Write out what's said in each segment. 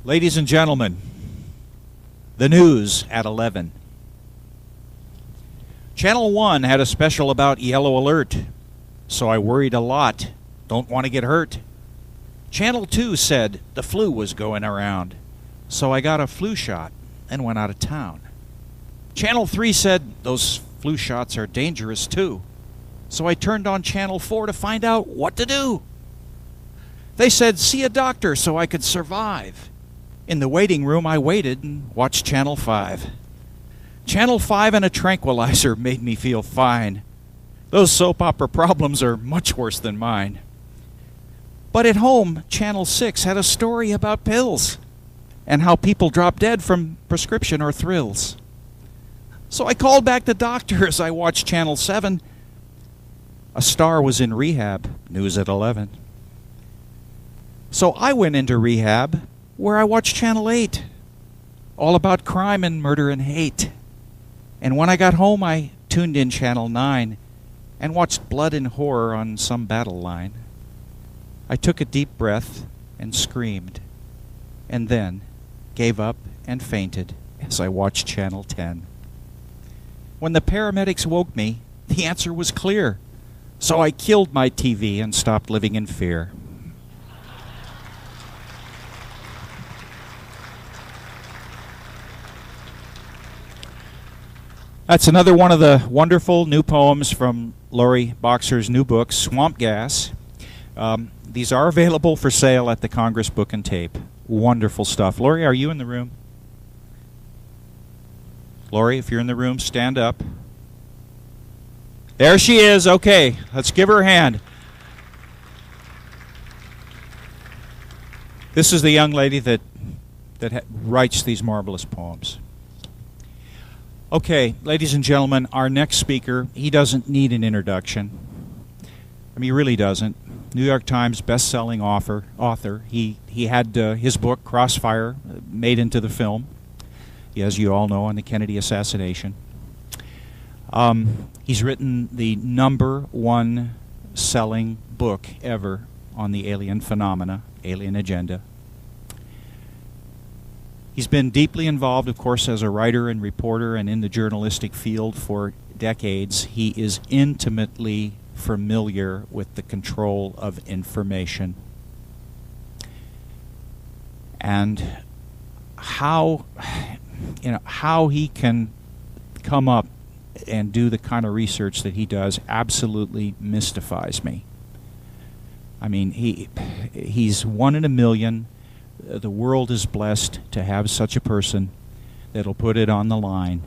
Ladies and gentlemen, the news at 11. Channel 1 had a special about yellow alert, so I worried a lot. Don't want to get hurt. Channel 2 said the flu was going around, so I got a flu shot and went out of town. Channel 3 said those flu shots are dangerous too, so I turned on Channel 4 to find out what to do. They said see a doctor so I could survive. In the waiting room, I waited and watched Channel 5. Channel 5 and a tranquilizer made me feel fine. Those soap opera problems are much worse than mine. But at home, Channel 6 had a story about pills and how people drop dead from prescription or thrills. So I called back the doctor as I watched Channel 7. A star was in rehab, news at 11. So I went into rehab, where I watched Channel 8, all about crime and murder and hate. And when I got home, I tuned in Channel 9 and watched blood and horror on some battle line. I took a deep breath and screamed, and then gave up and fainted as I watched Channel 10. When the paramedics woke me, the answer was clear, so I killed my TV and stopped living in fear. That's another one of the wonderful new poems from Lori Boxer's new book, Swamp Gas. These are available for sale at the Congress Book and Tape. Wonderful stuff. Lori, are you in the room? Lori, if you're in the room, stand up. There she is. Okay, let's give her a hand. This is the young lady that writes these marvelous poems. Okay, ladies and gentlemen, our next speaker, he doesn't need an introduction. I mean, he really doesn't. New York Times best-selling author. He had his book, Crossfire, made into the film, as you all know, on the Kennedy assassination. He's written the #1 selling book ever on the alien phenomena, alien agenda. He's been deeply involved, of course, as a writer and reporter and in the journalistic field for decades. He is intimately familiar with the control of information and how he can come up and do the kind of research that he does absolutely mystifies me. I mean, he's one in a million. The world is blessed to have such a person that'll put it on the line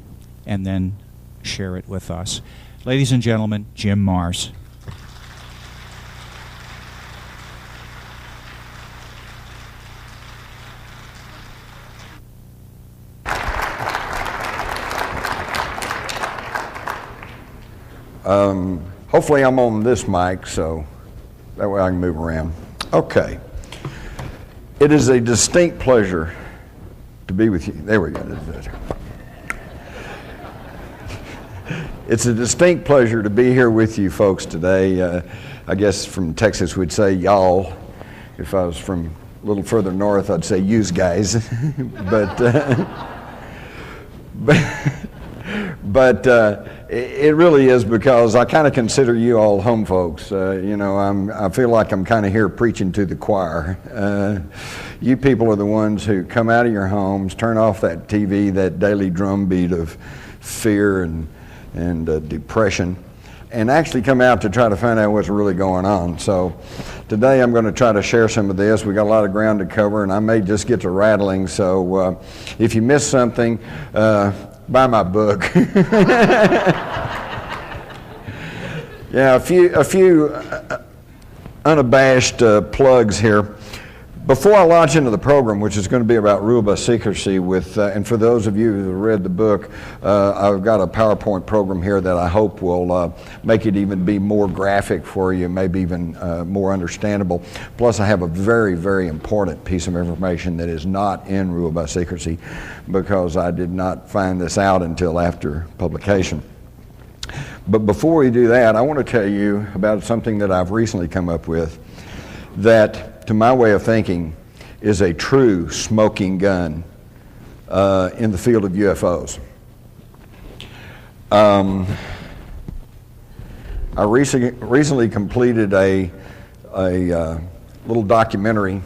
and then share it with us. Ladies and gentlemen, Jim Marrs. Hopefully I'm on this mic, so that way I can move around. Okay. It is a distinct pleasure to be with you. There we go. It's a distinct pleasure to be here with you folks today. I guess from Texas we'd say y'all. If I was from a little further north, I'd say yous guys. But it really is because I kind of consider you all home folks. I feel like I'm kind of here preaching to the choir. You people are the ones who come out of your homes, turn off that TV, that daily drumbeat of fear and depression, and actually come out to try to find out what's really going on. So today I'm going to try to share some of this. We got a lot of ground to cover, and I may just get to rattling. So if you miss something, buy my book. Yeah, a few unabashed plugs here. Before I launch into the program, which is going to be about rule by secrecy, and for those of you who have read the book, I've got a PowerPoint program here that I hope will make it even be more graphic for you, maybe even more understandable. Plus, I have a very, very important piece of information that is not in rule by secrecy because I did not find this out until after publication. But before we do that, I want to tell you about something that I've recently come up with that, to my way of thinking, is a true smoking gun in the field of UFOs. I recently completed a little documentary,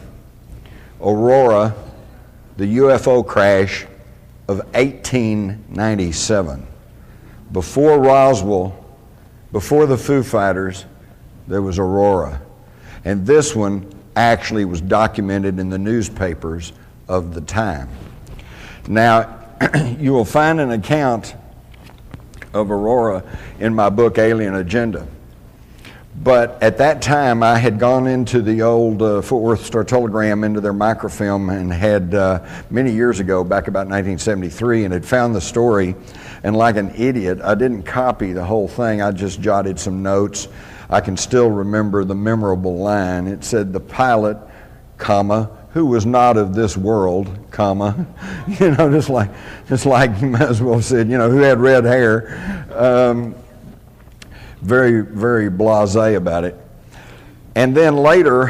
Aurora, the UFO crash of 1897. Before Roswell, before the Foo Fighters, there was Aurora. And this one actually was documented in the newspapers of the time. Now, you will find an account of Aurora in my book, Alien Agenda. But at that time, I had gone into the old Fort Worth Star-Telegram, into their microfilm, and had, many years ago, back about 1973, and had found the story. And like an idiot, I didn't copy the whole thing. I just jotted some notes. I can still remember the memorable line. It said, the pilot, comma, who was not of this world, comma, you know, just like you might as well have said, you know, who had red hair. Very, very blasé about it. And then later,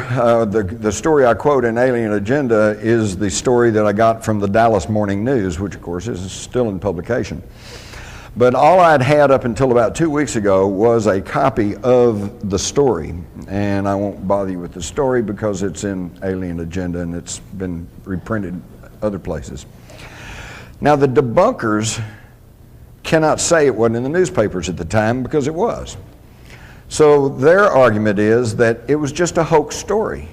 the story I quote in Alien Agenda is the story that I got from the Dallas Morning News, which of course is still in publication. But all I'd had up until about 2 weeks ago was a copy of the story. And I won't bother you with the story because it's in Alien Agenda and it's been reprinted other places. Now, the debunkers cannot say it wasn't in the newspapers at the time, because it was. So their argument is that it was just a hoax story,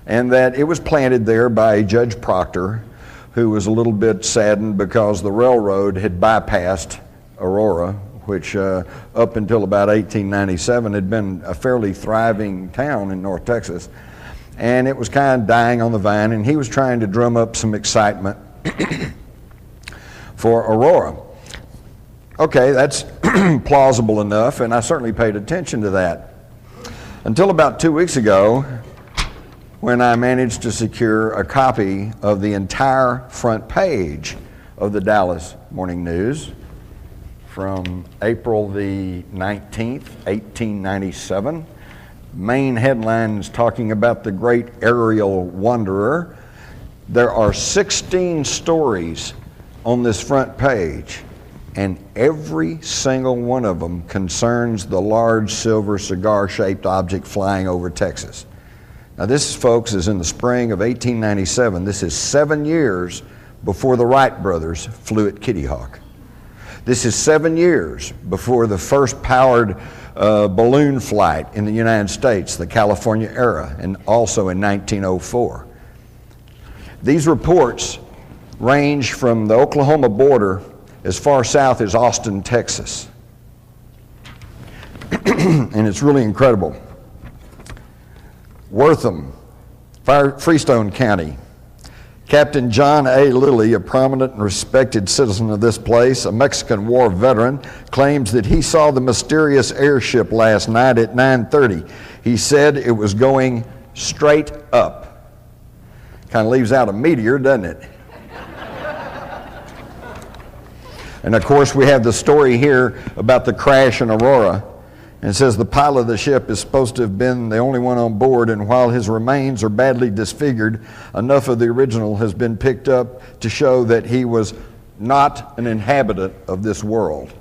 and that it was planted there by Judge Proctor, who was a little bit saddened because the railroad had bypassed Aurora, which up until about 1897 had been a fairly thriving town in North Texas, and it was kind of dying on the vine, and he was trying to drum up some excitement for Aurora. Okay, that's plausible enough, and I certainly paid attention to that. Until about 2 weeks ago, when I managed to secure a copy of the entire front page of the Dallas Morning News from April the 19th, 1897. Main headlines talking about the great aerial wanderer. There are 16 stories on this front page, and every single one of them concerns the large silver cigar-shaped object flying over Texas. Now this, folks, is in the spring of 1897. This is 7 years before the Wright brothers flew at Kitty Hawk. This is 7 years before the first powered balloon flight in the United States, the California era, and also in 1904. These reports range from the Oklahoma border as far south as Austin, Texas. And it's really incredible. Wortham, Freestone County. Captain John A. Lilly, a prominent and respected citizen of this place, a Mexican War veteran, claims that he saw the mysterious airship last night at 9:30. He said it was going straight up. Kind of leaves out a meteor, doesn't it? And of course, we have the story here about the crash in Aurora. And it says the pilot of the ship is supposed to have been the only one on board, and while his remains are badly disfigured, enough of the original has been picked up to show that he was not an inhabitant of this world.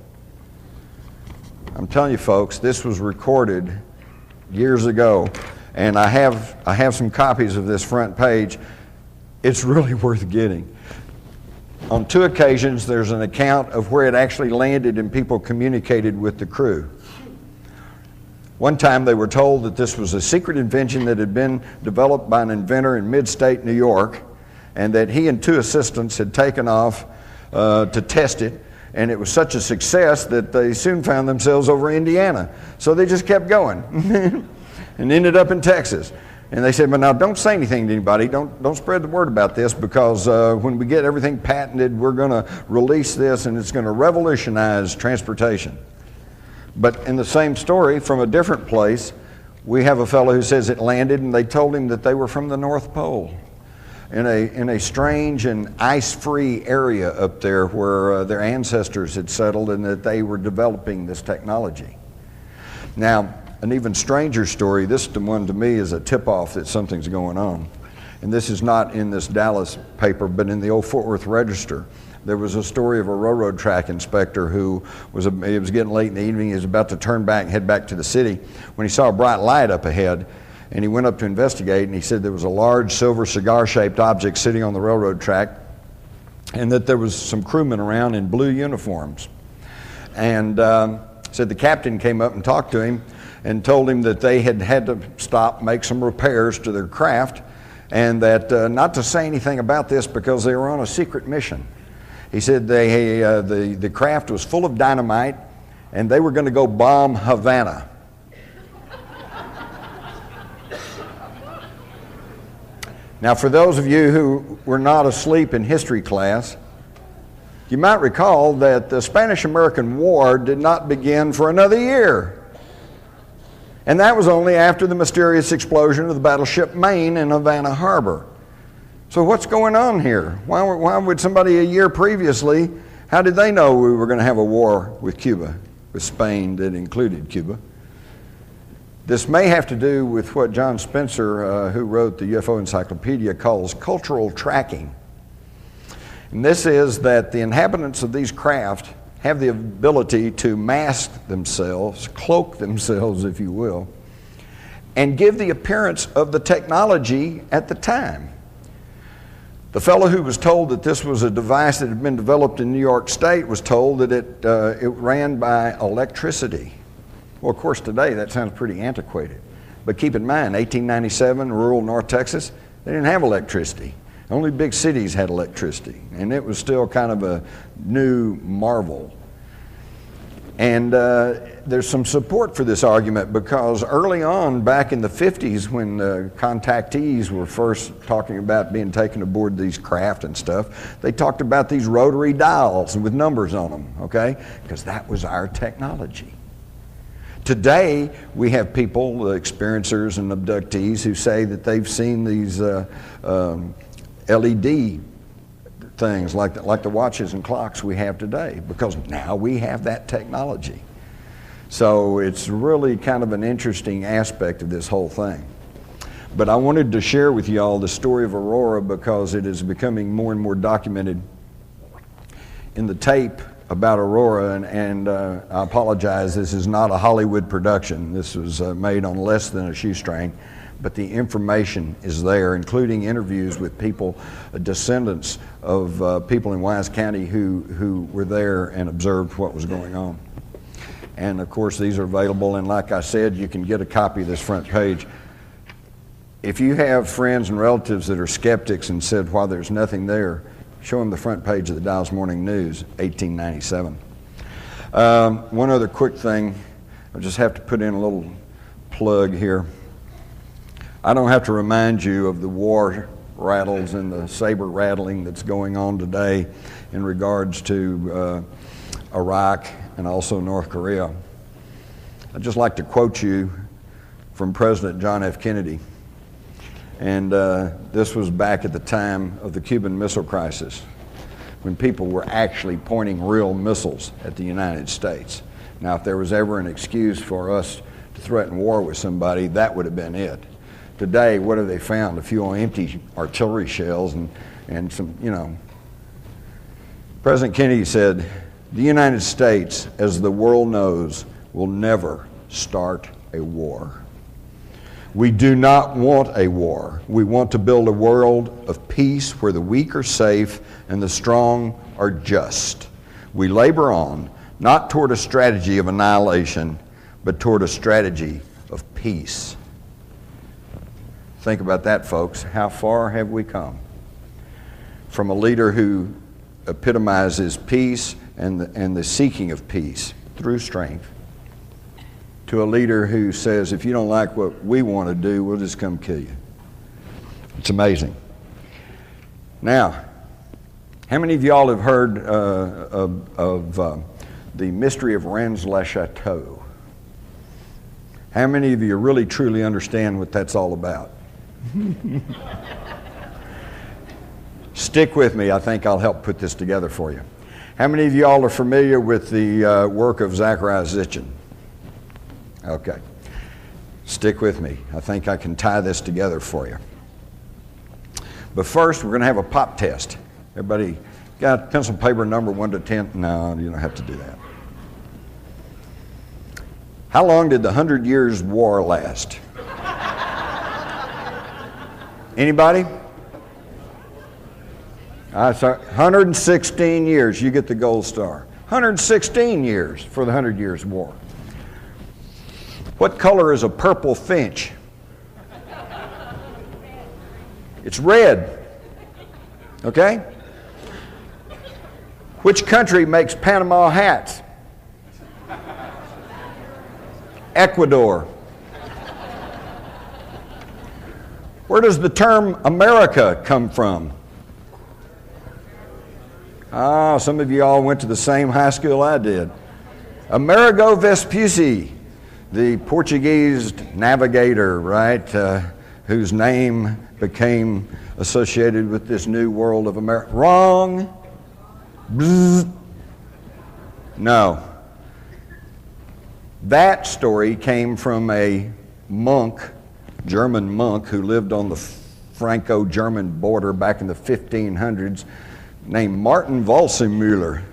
I'm telling you, folks, this was recorded years ago, and I have some copies of this front page. It's really worth getting. On 2 occasions, there's an account of where it actually landed and people communicated with the crew. One time they were told that this was a secret invention that had been developed by an inventor in mid-state New York, and that he and 2 assistants had taken off to test it, and it was such a success that they soon found themselves over Indiana. So they just kept going and ended up in Texas. And they said, well, now don't say anything to anybody. Don't spread the word about this, because when we get everything patented, we're going to release this, and it's going to revolutionize transportation. But in the same story, from a different place, we have a fellow who says it landed, and they told him that they were from the North Pole, in a strange and ice-free area up there where their ancestors had settled, and that they were developing this technology. Now, an even stranger story, this one to me is a tip-off that something's going on, and this is not in this Dallas paper, but in the old Fort Worth Register. There was a story of a railroad track inspector who it was getting late in the evening. He was about to turn back and head back to the city when he saw a bright light up ahead, and he went up to investigate, and he said there was a large silver cigar-shaped object sitting on the railroad track, and that there was some crewmen around in blue uniforms. And said the captain came up and talked to him and told him that they had to stop, make some repairs to their craft, and that not to say anything about this because they were on a secret mission. He said the craft was full of dynamite, and they were going to go bomb Havana. Now, for those of you who were not asleep in history class, you might recall that the Spanish-American War did not begin for another year. And that was only after the mysterious explosion of the battleship Maine in Havana Harbor. So what's going on here? Why would somebody a year previously, how did they know we were going to have a war with Cuba, with Spain that included Cuba? This may have to do with what John Spencer, who wrote the UFO Encyclopedia, calls cultural tracking. And this is that the inhabitants of these craft have the ability to mask themselves, cloak themselves, if you will, and give the appearance of the technology at the time. The fellow who was told that this was a device that had been developed in New York State was told that it ran by electricity. Well, of course, today that sounds pretty antiquated. But keep in mind, 1897, rural North Texas, they didn't have electricity. Only big cities had electricity, and it was still kind of a new marvel. And there's some support for this argument because early on, back in the 50s, when contactees were first talking about being taken aboard these craft and stuff, they talked about these rotary dials with numbers on them, okay? Because that was our technology. Today, we have people, experiencers and abductees, who say that they've seen these LED things like the watches and clocks we have today, because now we have that technology. So it's really kind of an interesting aspect of this whole thing. But I wanted to share with you all the story of Aurora because it is becoming more and more documented in the tape about Aurora, and I apologize, this is not a Hollywood production. This was made on less than a shoestring. But the information is there, including interviews with people, descendants of people in Wise County who were there and observed what was going on. And of course, these are available, and like I said, you can get a copy of this front page. If you have friends and relatives that are skeptics and said, "Why, there's nothing there," show them the front page of the Dallas Morning News, 1897. One other quick thing, I just have to put in a little plug here. I don't have to remind you of the war rattles and the saber rattling that's going on today in regards to Iraq and also North Korea. I'd just like to quote you from President John F. Kennedy. And this was back at the time of the Cuban Missile Crisis, when people were actually pointing real missiles at the United States. Now, if there was ever an excuse for us to threaten war with somebody, that would have been it. Today, what have they found? A few empty artillery shells and some, you know. President Kennedy said, "The United States, as the world knows, will never start a war. We do not want a war. We want to build a world of peace where the weak are safe and the strong are just. We labor on, not toward a strategy of annihilation, but toward a strategy of peace." Think about that, folks. How far have we come? From a leader who epitomizes peace and the seeking of peace through strength, to a leader who says, if you don't like what we want to do, we'll just come kill you. It's amazing. Now, how many of y'all have heard of the mystery of Rennes-le-Chateau? How many of you really truly understand what that's all about? Stick with me. I think I'll help put this together for you. How many of y'all are familiar with the work of Zecharia Sitchin? Okay. Stick with me. I think I can tie this together for you. But first, we're going to have a pop test. Everybody got pencil paper number 1 to 10? No, you don't have to do that. How long did the 100 Years' War last? Anybody? 116 years. You get the gold star. 116 years for the 100 Years' War. What color is a purple finch? It's red. Okay? Which country makes Panama hats? Ecuador. Where does the term America come from? Ah, some of you all went to the same high school I did. Amerigo Vespucci, the Portuguese navigator, right, whose name became associated with this new world of America. Wrong. Bzz. No. That story came from a monk, German monk, who lived on the Franco-German border back in the 1500s, named Martin Walsemüller.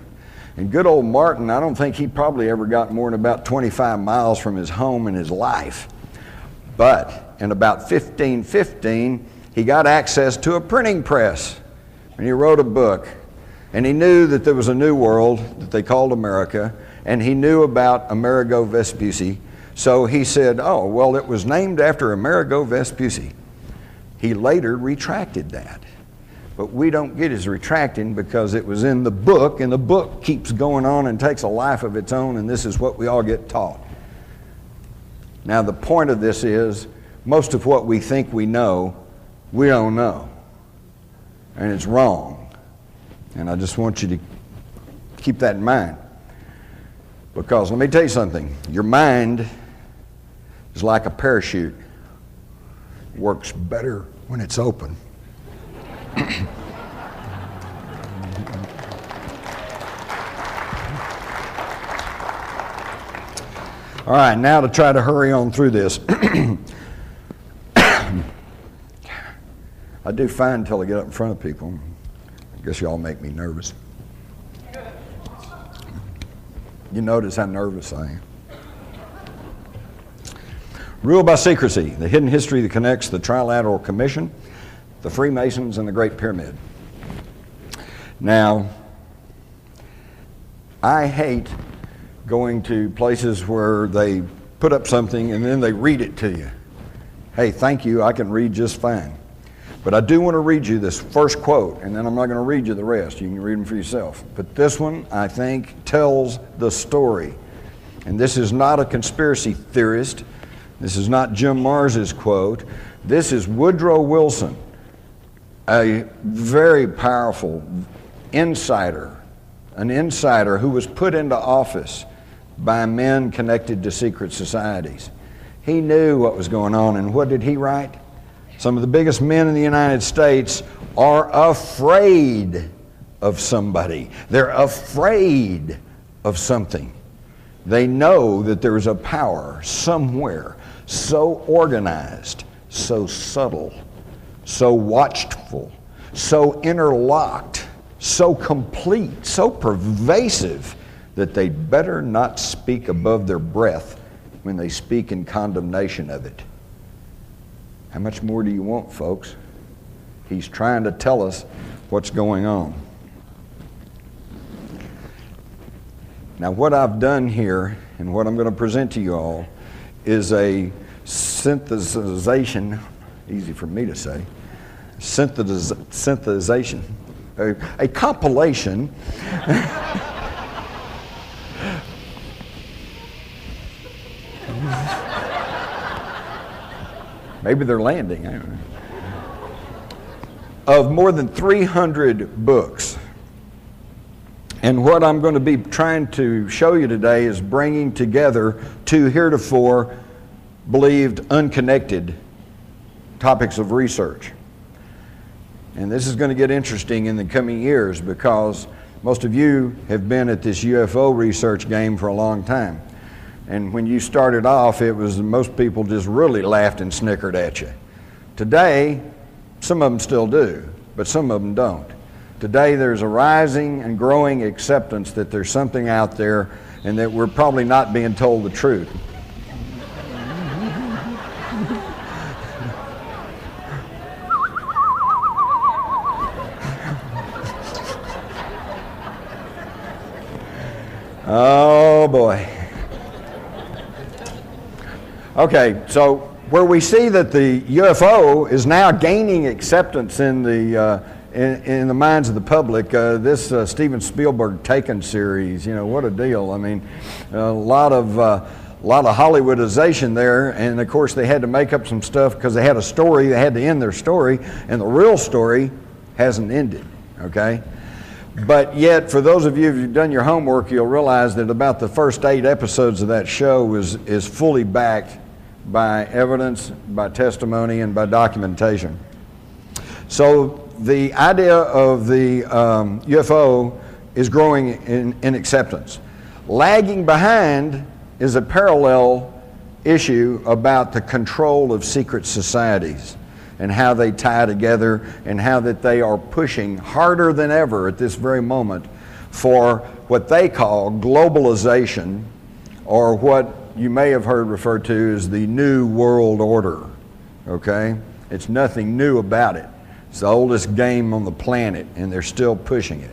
And good old Martin, I don't think he probably ever got more than about 25 miles from his home in his life. But in about 1515, he got access to a printing press, and he wrote a book. And he knew that there was a new world that they called America, and he knew about Amerigo Vespucci. So he said, oh, well, it was named after Amerigo Vespucci. He later retracted that. But we don't get his retracting because it was in the book, and the book keeps going on and takes a life of its own, and this is what we all get taught. Now, the point of this is, most of what we think we know, we don't know. And it's wrong. And I just want you to keep that in mind. Because let me tell you something. Your mind is like a parachute. It works better when it's open. All right, now to try to hurry on through this. I do fine until I get up in front of people. I guess y'all make me nervous. You notice how nervous I am. Ruled by secrecy, the hidden history that connects the Trilateral Commission, the Freemasons, and the Great Pyramid. Now, I hate going to places where they put up something and then they read it to you. Hey, thank you, I can read just fine. But I do want to read you this first quote, and then I'm not going to read you the rest. You can read them for yourself. But this one, I think, tells the story. And this is not a conspiracy theorist. This is not Jim Mars's quote. This is Woodrow Wilson, a very powerful insider, an insider who was put into office by men connected to secret societies. He knew what was going on, and what did he write? Some of the biggest men in the United States are afraid of somebody. They're afraid of something. They know that there is a power somewhere so organized, so subtle, so watchful, so interlocked, so complete, so pervasive that they'd better not speak above their breath when they speak in condemnation of it. How much more do you want, folks? He's trying to tell us what's going on. Now, what I've done here and what I'm going to present to you all is a synthesization, easy for me to say, synthesization, a compilation maybe they're landing, I don't know, of more than 300 books. And what I'm going to be trying to show you today is bringing together two heretofore believed unconnected topics of research. And this is going to get interesting in the coming years because most of you have been at this UFO research game for a long time. And when you started off, it was most people just really laughed and snickered at you. Today, Some of them still do, but some of them don't. Today there's a rising and growing acceptance that there's something out there and that we're probably not being told the truth. Oh boy. Okay, so where we see that the UFO is now gaining acceptance in the minds of the public, this Steven Spielberg Taken series, you know, what a deal. I mean, a lot of Hollywoodization there, and of course they had to make up some stuff because they had a story, they had to end their story, and the real story hasn't ended, okay? But yet, for those of you who've done your homework, you'll realize that about the first 8 episodes of that show is fully backed by evidence, by testimony, and by documentation. So the idea of the UFO is growing in acceptance. Lagging behind is a parallel issue about the control of secret societies and how they tie together and how that they are pushing harder than ever at this very moment for what they call globalization, or what you may have heard referred to as the New World Order, okay? It's nothing new about it. It's the oldest game on the planet, and they're still pushing it.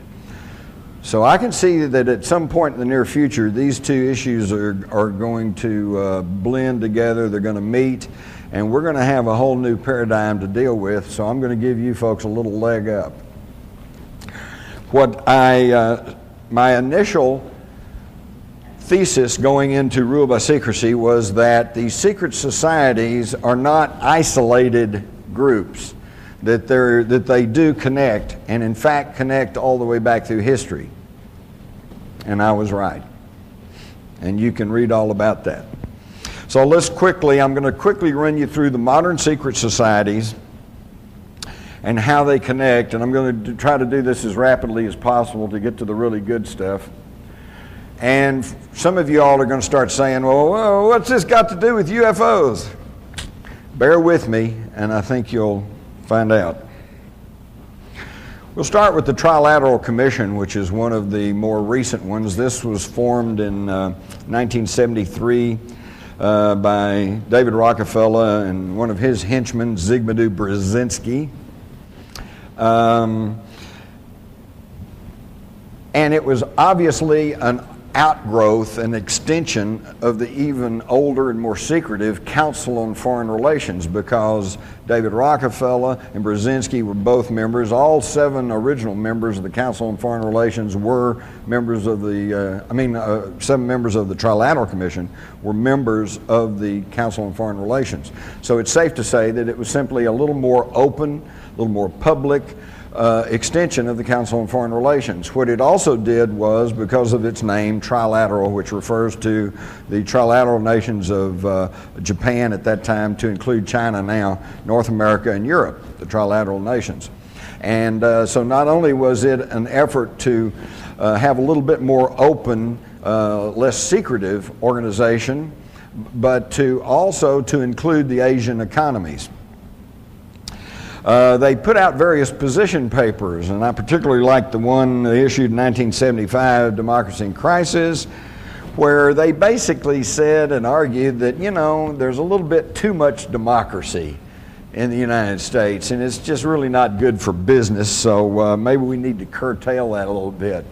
So I can see that at some point in the near future, these two issues are going to blend together, they're going to meet, and we're going to have a whole new paradigm to deal with, so I'm going to give you folks a little leg up. My initial thesis going into Rule by Secrecy was that these secret societies are not isolated groups, that they do connect, and in fact connect all the way back through history. And I was right. And you can read all about that. So I'm going to quickly run you through the modern secret societies and how they connect, and I'm going to try to do this as rapidly as possible to get to the really good stuff. And some of you all are going to start saying, well, what's this got to do with UFOs? Bear with me, and I think you'll find out. We'll start with the Trilateral Commission, which is one of the more recent ones. This was formed in 1973 by David Rockefeller and one of his henchmen, Zygmunt Brzezinski. And it was obviously an outgrowth and extension of the even older and more secretive Council on Foreign Relations, because David Rockefeller and Brzezinski were both members. All 7 original members of the Council on Foreign Relations were members of the, 7 members of the Trilateral Commission were members of the Council on Foreign Relations. So it's safe to say that it was simply a little more open, a little more public, extension of the Council on Foreign Relations. What it also did was, because of its name, Trilateral, which refers to the trilateral nations of Japan at that time, to include China now, North America and Europe, the trilateral nations. And so not only was it an effort to have a little bit more open, less secretive organization, but to also to include the Asian economies. They put out various position papers, and I particularly like the one they issued in 1975, Democracy in Crisis, where they basically said and argued that, you know, there's a little bit too much democracy in the United States, and it's just really not good for business, so maybe we need to curtail that a little bit.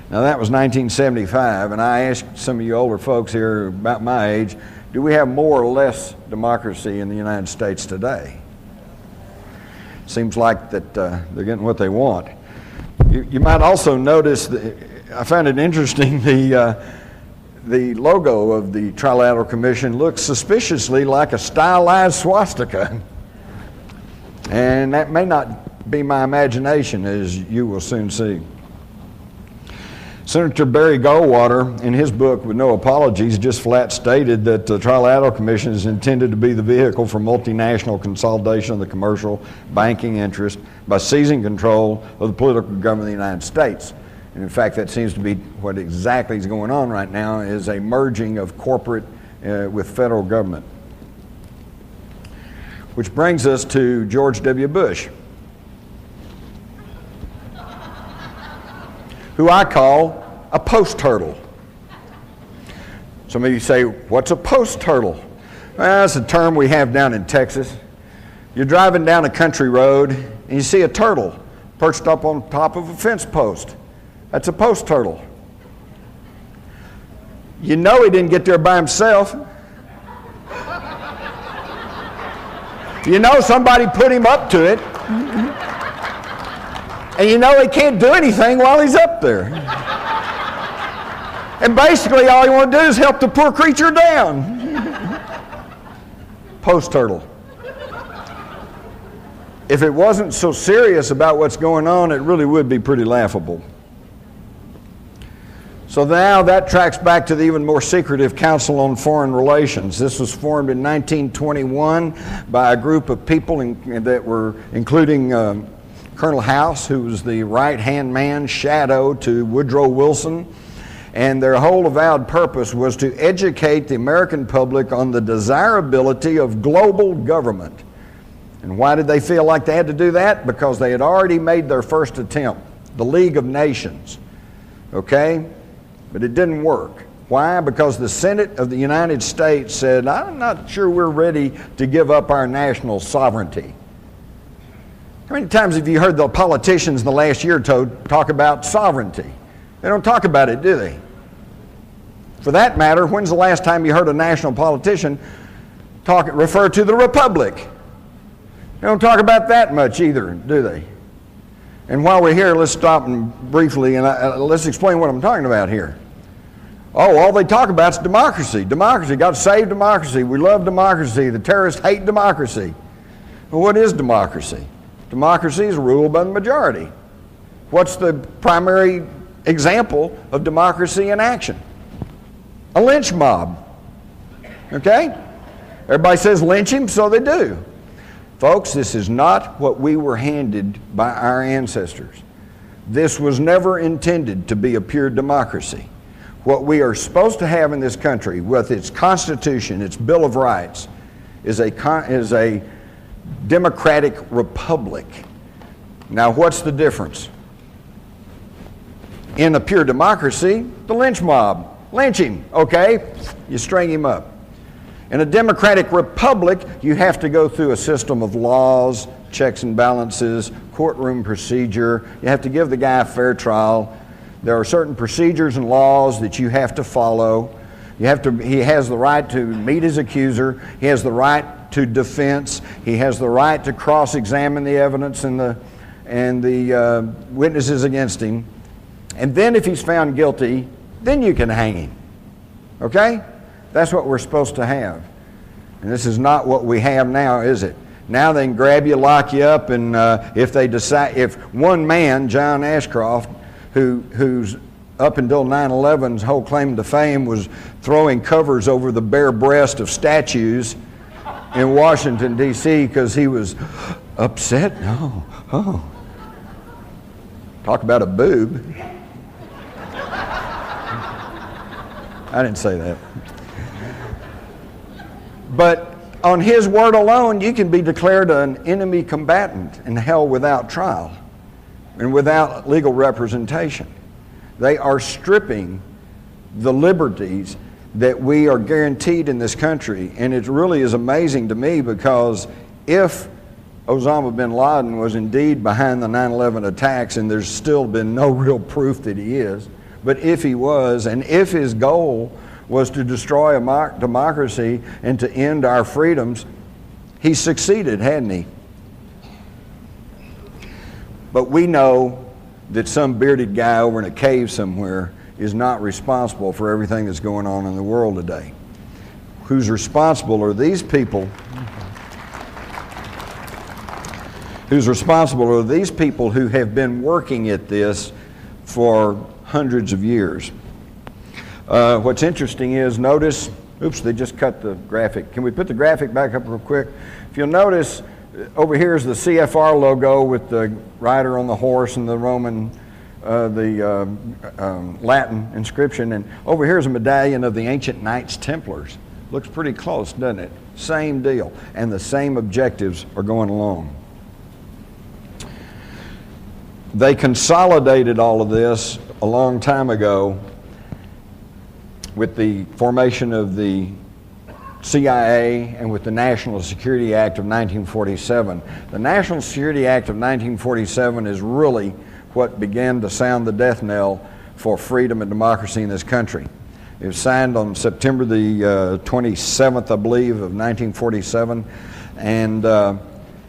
Now that was 1975, and I asked some of you older folks here about my age, do we have more or less democracy in the United States today? Seems like that they're getting what they want. You might also notice that I found it interesting, the logo of the Trilateral Commission looks suspiciously like a stylized swastika. And that may not be my imagination, as you will soon see. Senator Barry Goldwater, in his book, With No Apologies, just flat stated that the Trilateral Commission is intended to be the vehicle for multinational consolidation of the commercial banking interest by seizing control of the political government of the United States. And in fact, that seems to be what exactly is going on right now, is a merging of corporate with federal government. Which brings us to George W. Bush. who I call a post turtle. Some of you say, what's a post turtle? Well, that's a term we have down in Texas. You're driving down a country road and you see a turtle perched up on top of a fence post. That's a post turtle. You know he didn't get there by himself. You know somebody put him up to it. And you know he can't do anything while he's up there. And basically all you want to do is help the poor creature down. Post turtle. If it wasn't so serious about what's going on, it really would be pretty laughable. So now that tracks back to the even more secretive Council on Foreign Relations. This was formed in 1921 by a group of people that were including Colonel House, who was the right-hand man, shadow to Woodrow Wilson. And their whole avowed purpose was to educate the American public on the desirability of global government. And why did they feel like they had to do that? Because they had already made their first attempt, the League of Nations. Okay? But it didn't work. Why? Because the Senate of the United States said, I'm not sure we're ready to give up our national sovereignty. How many times have you heard the politicians in the last year or two talk about sovereignty? They don't talk about it, do they? For that matter, when's the last time you heard a national politician refer to the republic? They don't talk about that much either, do they? And while we're here, let's stop and briefly and let's explain what I'm talking about here. Oh, all they talk about is democracy. Democracy. God save democracy. We love democracy. The terrorists hate democracy. Well, what is democracy? Democracy is ruled by the majority. What's the primary example of democracy in action? A lynch mob. Okay? Everybody says lynch him, so they do. Folks, this is not what we were handed by our ancestors. This was never intended to be a pure democracy. What we are supposed to have in this country, with its Constitution, its Bill of Rights, is a democratic republic. Now, what's the difference? In a pure democracy, the lynch mob. Lynch him, okay? You string him up. In a democratic republic, you have to go through a system of laws, checks and balances, courtroom procedure. You have to give the guy a fair trial. There are certain procedures and laws that you have to follow. He has the right to meet his accuser. He has the right to defense. He has the right to cross-examine the evidence and the witnesses against him. And then if he's found guilty, then you can hang him. Okay? That's what we're supposed to have. And this is not what we have now, is it? Now they can grab you, lock you up, and if one man, John Ashcroft, who's up until 9/11's whole claim to fame was throwing covers over the bare breast of statues in Washington, D.C. because he was upset. Oh. Talk about a boob. I didn't say that. But on his word alone, you can be declared an enemy combatant and held without trial and without legal representation. They are stripping the liberties that we are guaranteed in this country. And it really is amazing to me, because if Osama bin Laden was indeed behind the 9/11 attacks, and there's still been no real proof that he is, but if he was, and if his goal was to destroy a democracy and to end our freedoms, he succeeded, hadn't he? But we know that some bearded guy over in a cave somewhere is not responsible for everything that's going on in the world today. Who's responsible are these people. Who's responsible are these people who have been working at this for hundreds of years. What's interesting is, notice, oops, they just cut the graphic. Can we put the graphic back up real quick? If you'll notice, over here is the CFR logo with the rider on the horse and the Roman, Latin inscription. And over here is a medallion of the ancient Knights Templars. Looks pretty close, doesn't it? Same deal. And the same objectives are going along. They consolidated all of this a long time ago, with the formation of the CIA and with the National Security Act of 1947. The National Security Act of 1947 is really what began to sound the death knell for freedom and democracy in this country. It was signed on September the 27th, I believe, of 1947, and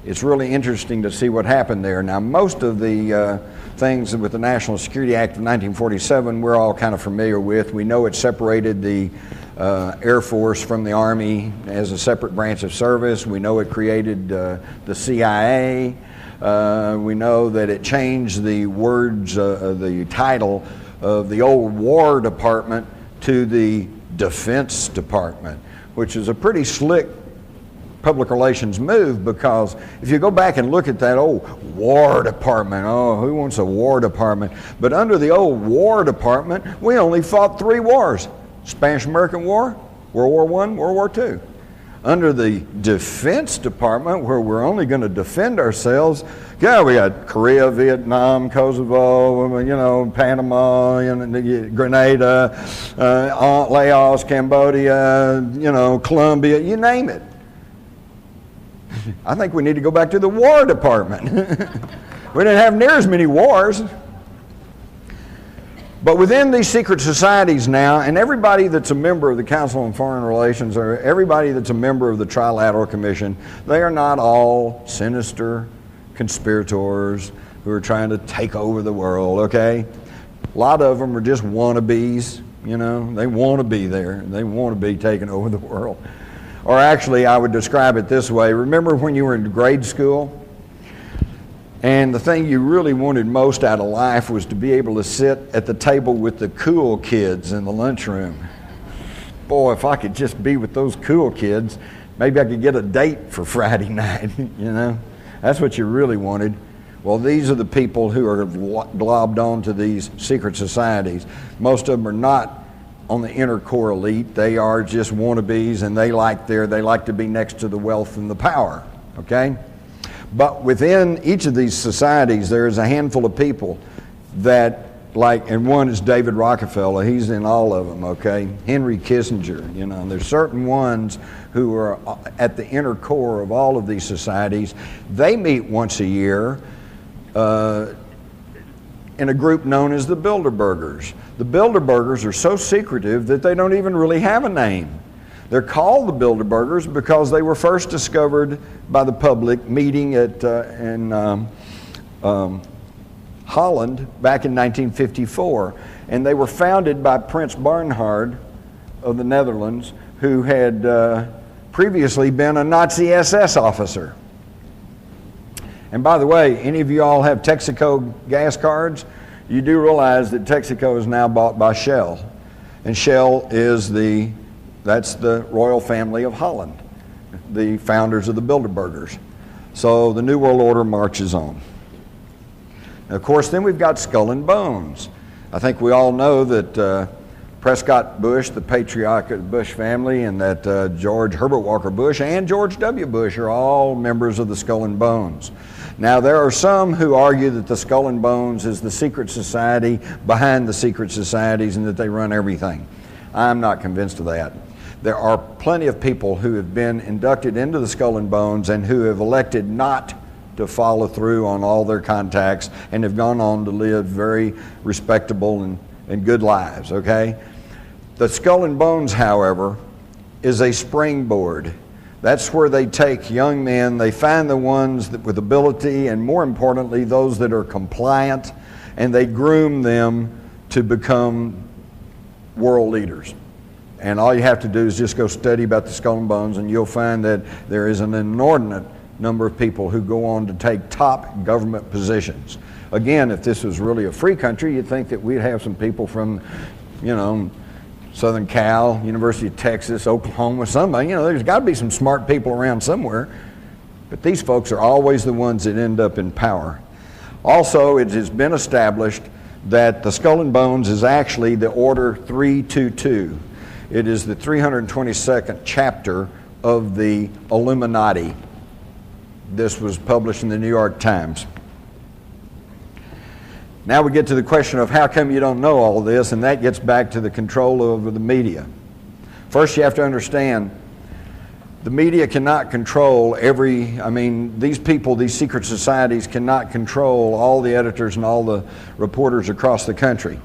it's really interesting to see what happened there. Now, most of the things with the National Security Act of 1947 we're all kind of familiar with. We know it separated the Air Force from the Army as a separate branch of service. We know it created the CIA. We know that it changed the words, the title of the old War Department to the Defense Department, which is a pretty slick public relations move, because if you go back and look at that old War Department, oh, who wants a War Department? But under the old War Department, we only fought 3 wars: Spanish-American War, World War I, World War II. Under the Defense Department, where we're only going to defend ourselves, yeah, we got Korea, Vietnam, Kosovo, you know, Panama, you know, Grenada, Laos, Cambodia, you know, Colombia, you name it. I think we need to go back to the War Department. We didn't have near as many wars. But within these secret societies now, and everybody that's a member of the Council on Foreign Relations, or everybody that's a member of the Trilateral Commission, they are not all sinister conspirators who are trying to take over the world, okay? A lot of them are just wannabes, you know. They want to be there. They want to be taking over the world. Or actually, I would describe it this way. Remember when you were in grade school? And the thing you really wanted most out of life was to be able to sit at the table with the cool kids in the lunchroom. Boy, if I could just be with those cool kids, maybe I could get a date for Friday night, you know? That's what you really wanted. Well, these are the people who are globbed onto these secret societies. Most of them are not on the inner core elite. They are just wannabes, and they like to be next to the wealth and the power, okay? But within each of these societies, there is a handful of people that, like, and one is David Rockefeller. He's in all of them, okay? Henry Kissinger, you know. There's certain ones who are at the inner core of all of these societies. They meet once a year in a group known as the Bilderbergers. The Bilderbergers are so secretive that they don't even really have a name. They're called the Bilderbergers because they were first discovered by the public meeting in Holland back in 1954. And they were founded by Prince Bernhard of the Netherlands, who had previously been a Nazi SS officer. And by the way, any of you all have Texaco gas cards? You do realize that Texaco is now bought by Shell. And Shell is that's the royal family of Holland, the founders of the Bilderbergers. So the New World Order marches on. And of course, then we've got Skull and Bones. I think we all know that Prescott Bush, the patriarch of the Bush family, and that George Herbert Walker Bush and George W. Bush are all members of the Skull and Bones. Now, there are some who argue that the Skull and Bones is the secret society behind the secret societies and that they run everything. I'm not convinced of that. There are plenty of people who have been inducted into the Skull and Bones and who have elected not to follow through on all their contacts and have gone on to live very respectable and good lives, okay? The Skull and Bones, however, is a springboard. That's where they take young men, they find the ones with ability, and more importantly, those that are compliant, and they groom them to become world leaders. And all you have to do is just go study about the Skull and Bones, and you'll find that there is an inordinate number of people who go on to take top government positions. Again, if this was really a free country, you'd think that we'd have some people from, you know, Southern Cal, University of Texas, Oklahoma, somebody. You know, there's got to be some smart people around somewhere. But these folks are always the ones that end up in power. Also, it has been established that the Skull and Bones is actually the Order 322. It is the 322nd chapter of the Illuminati. This was published in the New York Times. Now we get to the question of how come you don't know all this, and that gets back to the control over the media. First, you have to understand the media cannot control these people, these secret societies cannot control all the editors and all the reporters across the country.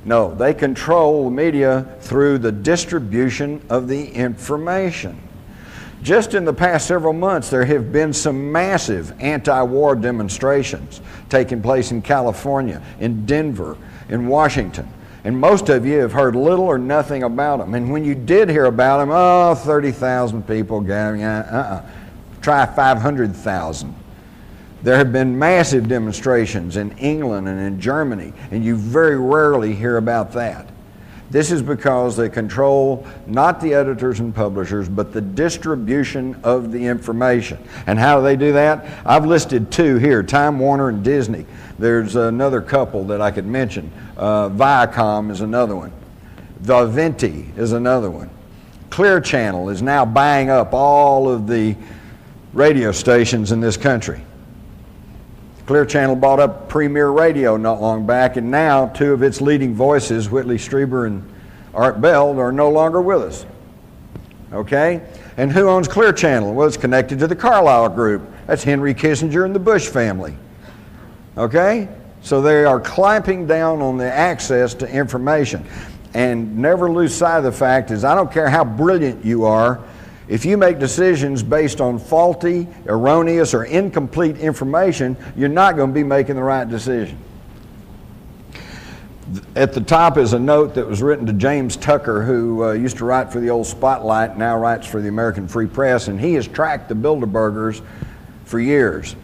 No, they control the media through the distribution of the information. Just in the past several months, there have been some massive anti-war demonstrations taking place in California, in Denver, in Washington. And most of you have heard little or nothing about them. And when you did hear about them, 30,000 people gathering. Try 500,000. There have been massive demonstrations in England and in Germany, and you very rarely hear about that. This is because they control not the editors and publishers, but the distribution of the information. And how do they do that? I've listed two here, Time Warner and Disney. There's another couple that I could mention. Viacom is another one. Vivendi is another one. Clear Channel is now buying up all of the radio stations in this country. Clear Channel bought up Premier Radio not long back, and now two of its leading voices, Whitley Strieber and Art Bell, are no longer with us. Okay? And who owns Clear Channel? Well, it's connected to the Carlyle Group. That's Henry Kissinger and the Bush family. Okay? So they are clamping down on the access to information. And never lose sight of the fact is, I don't care how brilliant you are, if you make decisions based on faulty, erroneous, or incomplete information, you're not going to be making the right decision. At the top is a note that was written to James Tucker, who used to write for the old Spotlight, now writes for the American Free Press, and he has tracked the Bilderbergers for years.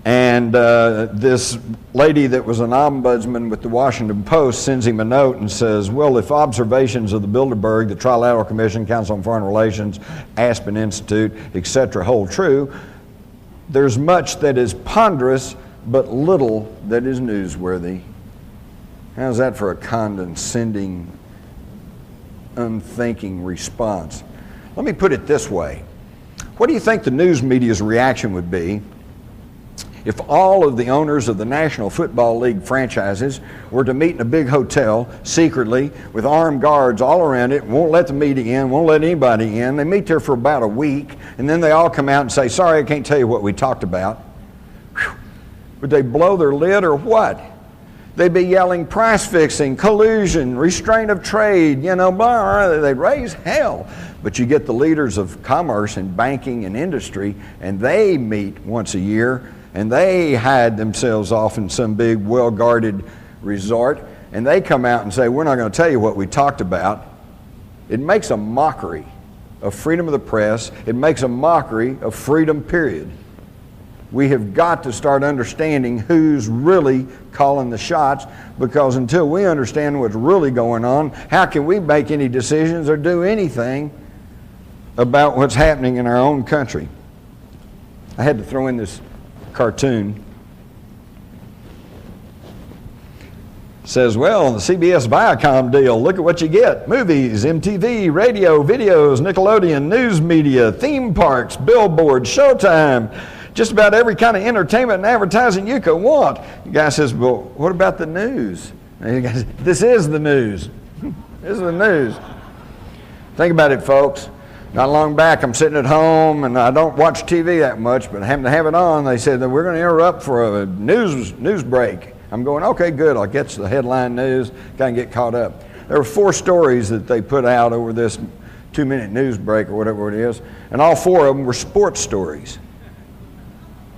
And this lady that was an ombudsman with the Washington Post sends him a note and says, well, if observations of the Bilderberg, the Trilateral Commission, Council on Foreign Relations, Aspen Institute, etc. hold true, there's much that is ponderous, but little that is newsworthy. How's that for a condescending, unthinking response? Let me put it this way. What do you think the news media's reaction would be if all of the owners of the National Football League franchises were to meet in a big hotel secretly with armed guards all around it, won't let the media in, won't let anybody in? They meet there for about a week, and then they all come out and say, sorry, I can't tell you what we talked about. Whew. Would they blow their lid or what? They'd be yelling price fixing, collusion, restraint of trade, blah, blah, they'd raise hell. But you get the leaders of commerce and banking and industry, and they meet once a year, and they hide themselves off in some big, well-guarded resort, and they come out and say, we're not going to tell you what we talked about. It makes a mockery of freedom of the press. It makes a mockery of freedom, period. We have got to start understanding who's really calling the shots, because until we understand what's really going on, how can we make any decisions or do anything about what's happening in our own country? I had to throw in this cartoon. Says, well, the CBS Viacom deal, look at what you get. Movies, MTV, radio, videos, Nickelodeon, news media, theme parks, billboards, Showtime, just about every kind of entertainment and advertising you could want. The guy says, well, what about the news? And the guy says, this is the news. This is the news. Think about it, folks. Not long back, I'm sitting at home, and I don't watch TV that much, but I happen to have it on. They said that we're going to interrupt for a news break. I'm going, okay, good. I'll get to the headline news, kind of get caught up. There were 4 stories that they put out over this 2-minute news break or whatever it is, and all 4 of them were sports stories.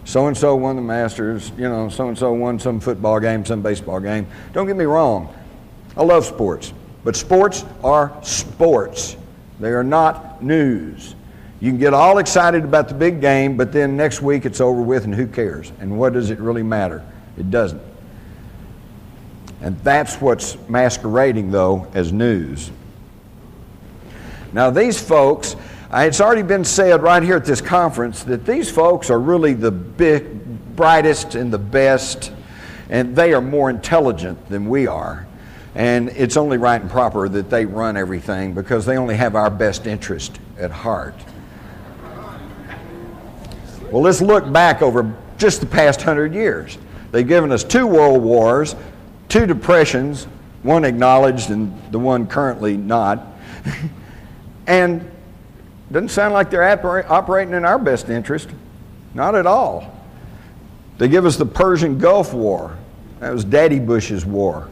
So-and-so won the Masters, so-and-so won some football game, some baseball game. Don't get me wrong. I love sports, but sports are sports. They are not news. You can get all excited about the big game, but then next week it's over with, and who cares? And what does it really matter? It doesn't. And that's what's masquerading, though, as news. Now, these folks, it's already been said right here at this conference that these folks are really the brightest and the best, and they are more intelligent than we are. And it's only right and proper that they run everything, because they only have our best interest at heart. Well, let's look back over just the past 100 years. They've given us 2 world wars, 2 depressions, one acknowledged and the one currently not. And doesn't sound like they're operating in our best interest. Not at all. They give us the Persian Gulf War. That was Daddy Bush's war.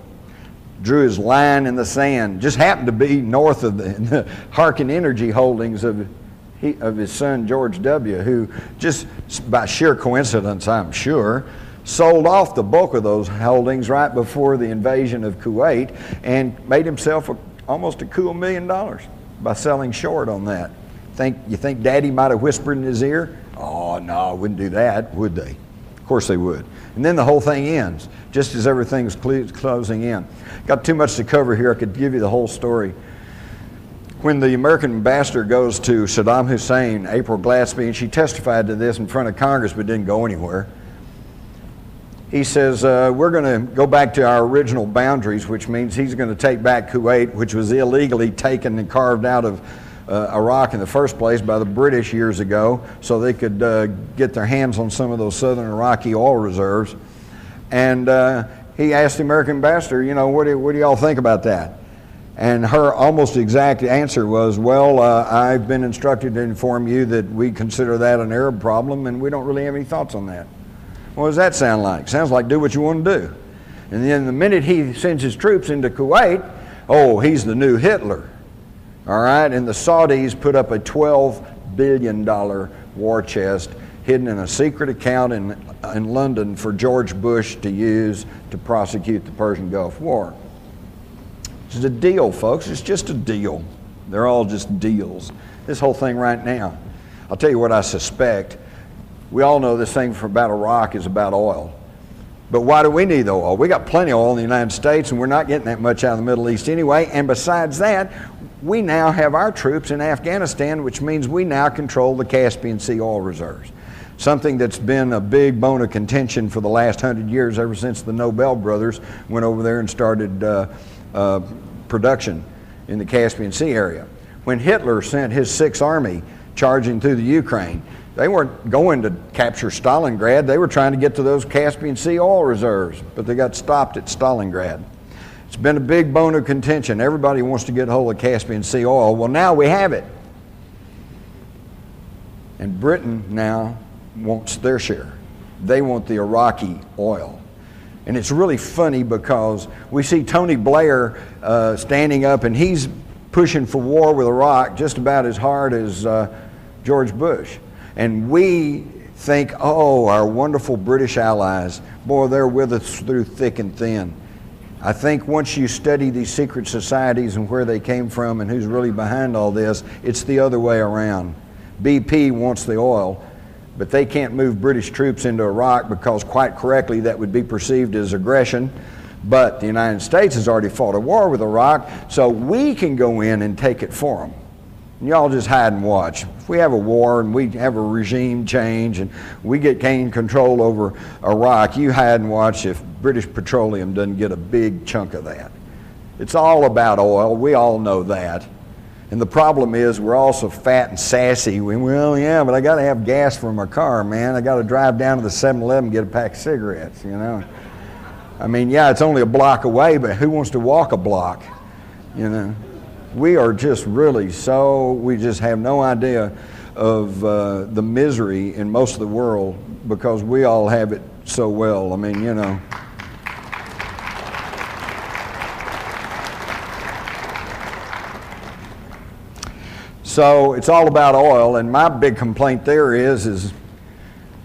Drew his line in the sand. Just happened to be north of the Harkin Energy holdings of his son George W., who just by sheer coincidence, I'm sure, sold off the bulk of those holdings right before the invasion of Kuwait and made himself almost a cool $1 million by selling short on that. You think Daddy might have whispered in his ear? Oh, no, wouldn't do that, would they? Of course they would. And then the whole thing ends, just as everything's closing in. Got too much to cover here. I could give you the whole story. When the American ambassador goes to Saddam Hussein, April Glaspie, and she testified to this in front of Congress but didn't go anywhere, he says, we're going to go back to our original boundaries, which means he's going to take back Kuwait, which was illegally taken and carved out of Iraq in the first place by the British years ago, so they could get their hands on some of those southern Iraqi oil reserves. And he asked the American ambassador, you know, what do y'all think about that? And her almost exact answer was, well, I've been instructed to inform you that we consider that an Arab problem and we don't really have any thoughts on that. What does that sound like? Sounds like do what you want to do. And then the minute he sends his troops into Kuwait, oh, he's the new Hitler. All right, and the Saudis put up a $12 billion war chest hidden in a secret account in London for George Bush to use to prosecute the Persian Gulf War. It's a deal, folks. It's just a deal. They're all just deals. This whole thing right now. I'll tell you what I suspect. We all know this thing about Iraq is about oil. But why do we need the oil? We got plenty of oil in the United States, and we're not getting that much out of the Middle East anyway. And besides that, we now have our troops in Afghanistan, which means we now control the Caspian Sea oil reserves. Something that's been a big bone of contention for the last 100 years, ever since the Nobel brothers went over there and started production in the Caspian Sea area. When Hitler sent his Sixth Army charging through the Ukraine, they weren't going to capture Stalingrad. They were trying to get to those Caspian Sea oil reserves, but they got stopped at Stalingrad. It's been a big bone of contention. Everybody wants to get a hold of Caspian Sea oil. Well, now we have it. And Britain now wants their share. They want the Iraqi oil. And it's really funny because we see Tony Blair standing up, and he's pushing for war with Iraq just about as hard as George Bush. And we think, oh, our wonderful British allies, boy, they're with us through thick and thin. I think once you study these secret societies and where they came from and who's really behind all this, it's the other way around. BP wants the oil, but they can't move British troops into Iraq because, quite correctly, that would be perceived as aggression. But the United States has already fought a war with Iraq, so we can go in and take it for them. And y'all just hide and watch. If we have a war and we have a regime change and we gain control over Iraq, you hide and watch if British Petroleum doesn't get a big chunk of that. It's all about oil. We all know that. And the problem is we're all so fat and sassy. Well, yeah, but I got to have gas for my car, man. I got to drive down to the 7-Eleven and get a pack of cigarettes, you know. I mean, yeah, it's only a block away, but who wants to walk a block, you know? We are just really we just have no idea of the misery in most of the world because we all have it so well. I mean, you know. So it's all about oil, and my big complaint there is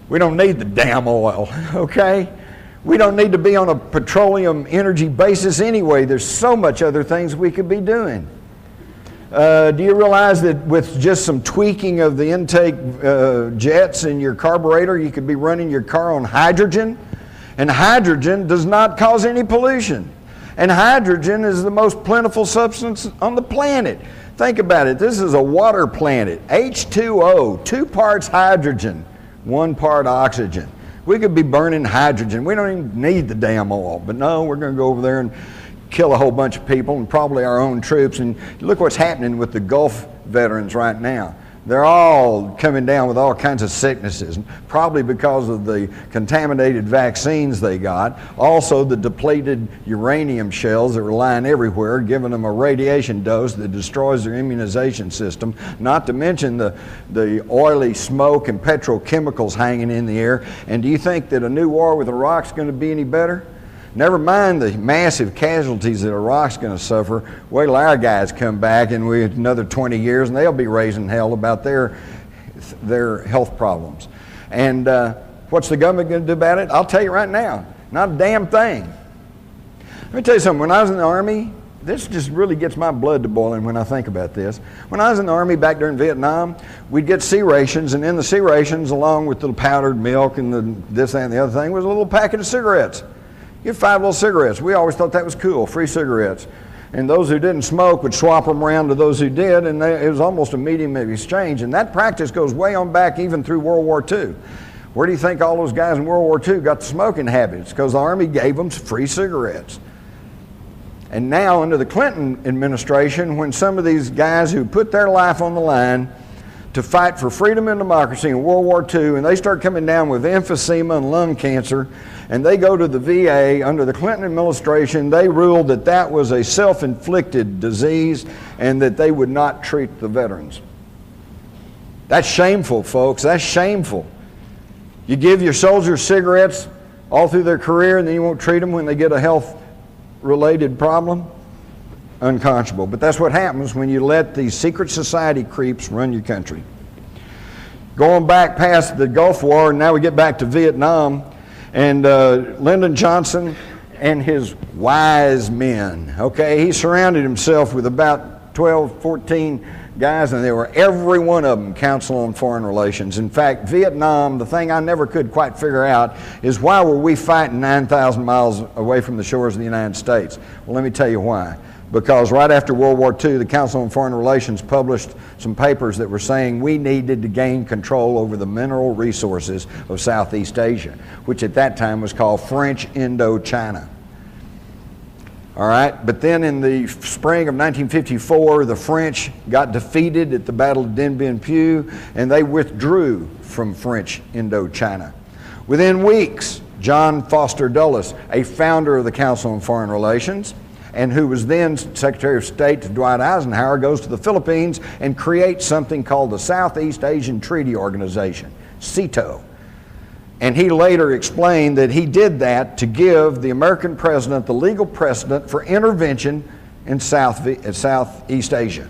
we don't need the damn oil, okay? We don't need to be on a petroleum energy basis anyway. There's so much other things we could be doing. Do you realize that with just some tweaking of the intake jets in your carburetor, you could be running your car on hydrogen? And hydrogen does not cause any pollution. And hydrogen is the most plentiful substance on the planet. Think about it. This is a water planet. H2O, 2 parts hydrogen, 1 part oxygen. We could be burning hydrogen. We don't even need the damn oil. But no, we're going to go over there and kill a whole bunch of people and probably our own troops. And look what's happening with the Gulf veterans right now. They're all coming down with all kinds of sicknesses, probably because of the contaminated vaccines they got. Also, the depleted uranium shells that were lying everywhere, giving them a radiation dose that destroys their immunization system, not to mention the oily smoke and petrochemicals hanging in the air. And do you think that a new war with Iraq's going to be any better? Never mind the massive casualties that Iraq's going to suffer. Wait till our guys come back in another 20 years and they'll be raising hell about their health problems. And what's the government going to do about it? I'll tell you right now, not a damn thing. Let me tell you something. When I was in the Army, this just really gets my blood to boiling when I think about this. When I was in the Army back during Vietnam, we'd get C rations, and in the C rations, along with the powdered milk and this, that, and the other thing, was a little packet of cigarettes. Get 5 little cigarettes. We always thought that was cool, free cigarettes. And those who didn't smoke would swap them around to those who did, and it was almost a medium of exchange. And that practice goes way on back even through World War II. Where do you think all those guys in World War II got the smoking habits? Because the Army gave them free cigarettes. And now under the Clinton administration, when some of these guys who put their life on the line to fight for freedom and democracy in World War II, and they start coming down with emphysema and lung cancer, and they go to the VA under the Clinton administration, they ruled that that was a self-inflicted disease and that they would not treat the veterans. That's shameful, folks. That's shameful. You give your soldiers cigarettes all through their career and then you won't treat them when they get a health-related problem? Unconscionable. But that's what happens when you let these secret society creeps run your country. Going back past the Gulf War, and now we get back to Vietnam, and Lyndon Johnson and his wise men, okay? He surrounded himself with about 12, 14 guys, and they were every one of them Council on Foreign Relations. In fact, Vietnam, the thing I never could quite figure out is why were we fighting 9,000 miles away from the shores of the United States? Well, let me tell you why. Because right after World War II, the Council on Foreign Relations published some papers that were saying we needed to gain control over the mineral resources of Southeast Asia, which at that time was called French Indochina. All right, but then in the spring of 1954, the French got defeated at the Battle of Dien Bien Phu, and they withdrew from French Indochina. Within weeks, John Foster Dulles, a founder of the Council on Foreign Relations, and who was then Secretary of State to Dwight Eisenhower, goes to the Philippines and creates something called the Southeast Asian Treaty Organization, SEATO. And he later explained that he did that to give the American president the legal precedent for intervention in Southeast Asia.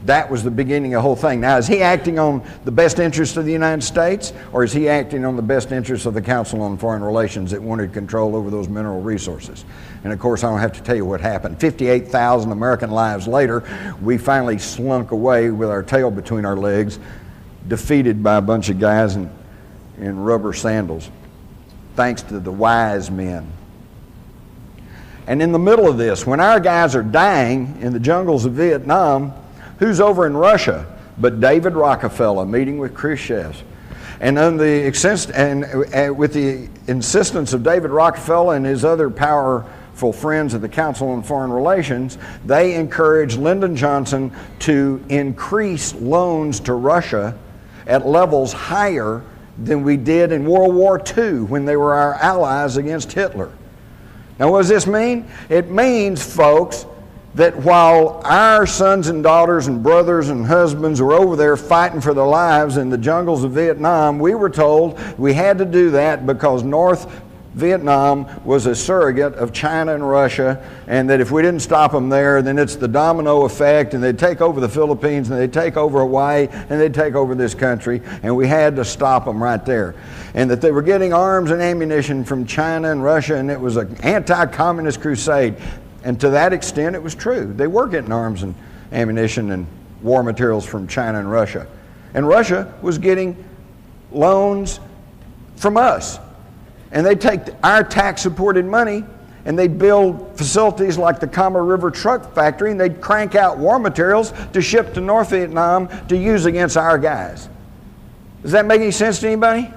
That was the beginning of the whole thing. Now, is he acting on the best interest of the United States, or is he acting on the best interest of the Council on Foreign Relations that wanted control over those mineral resources? And of course, I don't have to tell you what happened. 58,000 American lives later, we finally slunk away with our tail between our legs, defeated by a bunch of guys in rubber sandals, thanks to the wise men. And in the middle of this, when our guys are dying in the jungles of Vietnam, who's over in Russia but David Rockefeller meeting with Khrushchev? And with the insistence of David Rockefeller and his other powerful friends of the Council on Foreign Relations, they encouraged Lyndon Johnson to increase loans to Russia at levels higher than we did in World War II when they were our allies against Hitler. Now, what does this mean? It means, folks, that while our sons and daughters and brothers and husbands were over there fighting for their lives in the jungles of Vietnam, we were told we had to do that because North Vietnam was a surrogate of China and Russia, and that if we didn't stop them there, then it's the domino effect, and they'd take over the Philippines, and they'd take over Hawaii, and they'd take over this country, and we had to stop them right there. And that they were getting arms and ammunition from China and Russia, and it was an anti-communist crusade. And to that extent, it was true. They were getting arms and ammunition and war materials from China and Russia. And Russia was getting loans from us. And they take our tax-supported money and they'd build facilities like the Kama River Truck Factory, and they'd crank out war materials to ship to North Vietnam to use against our guys. Does that make any sense to anybody?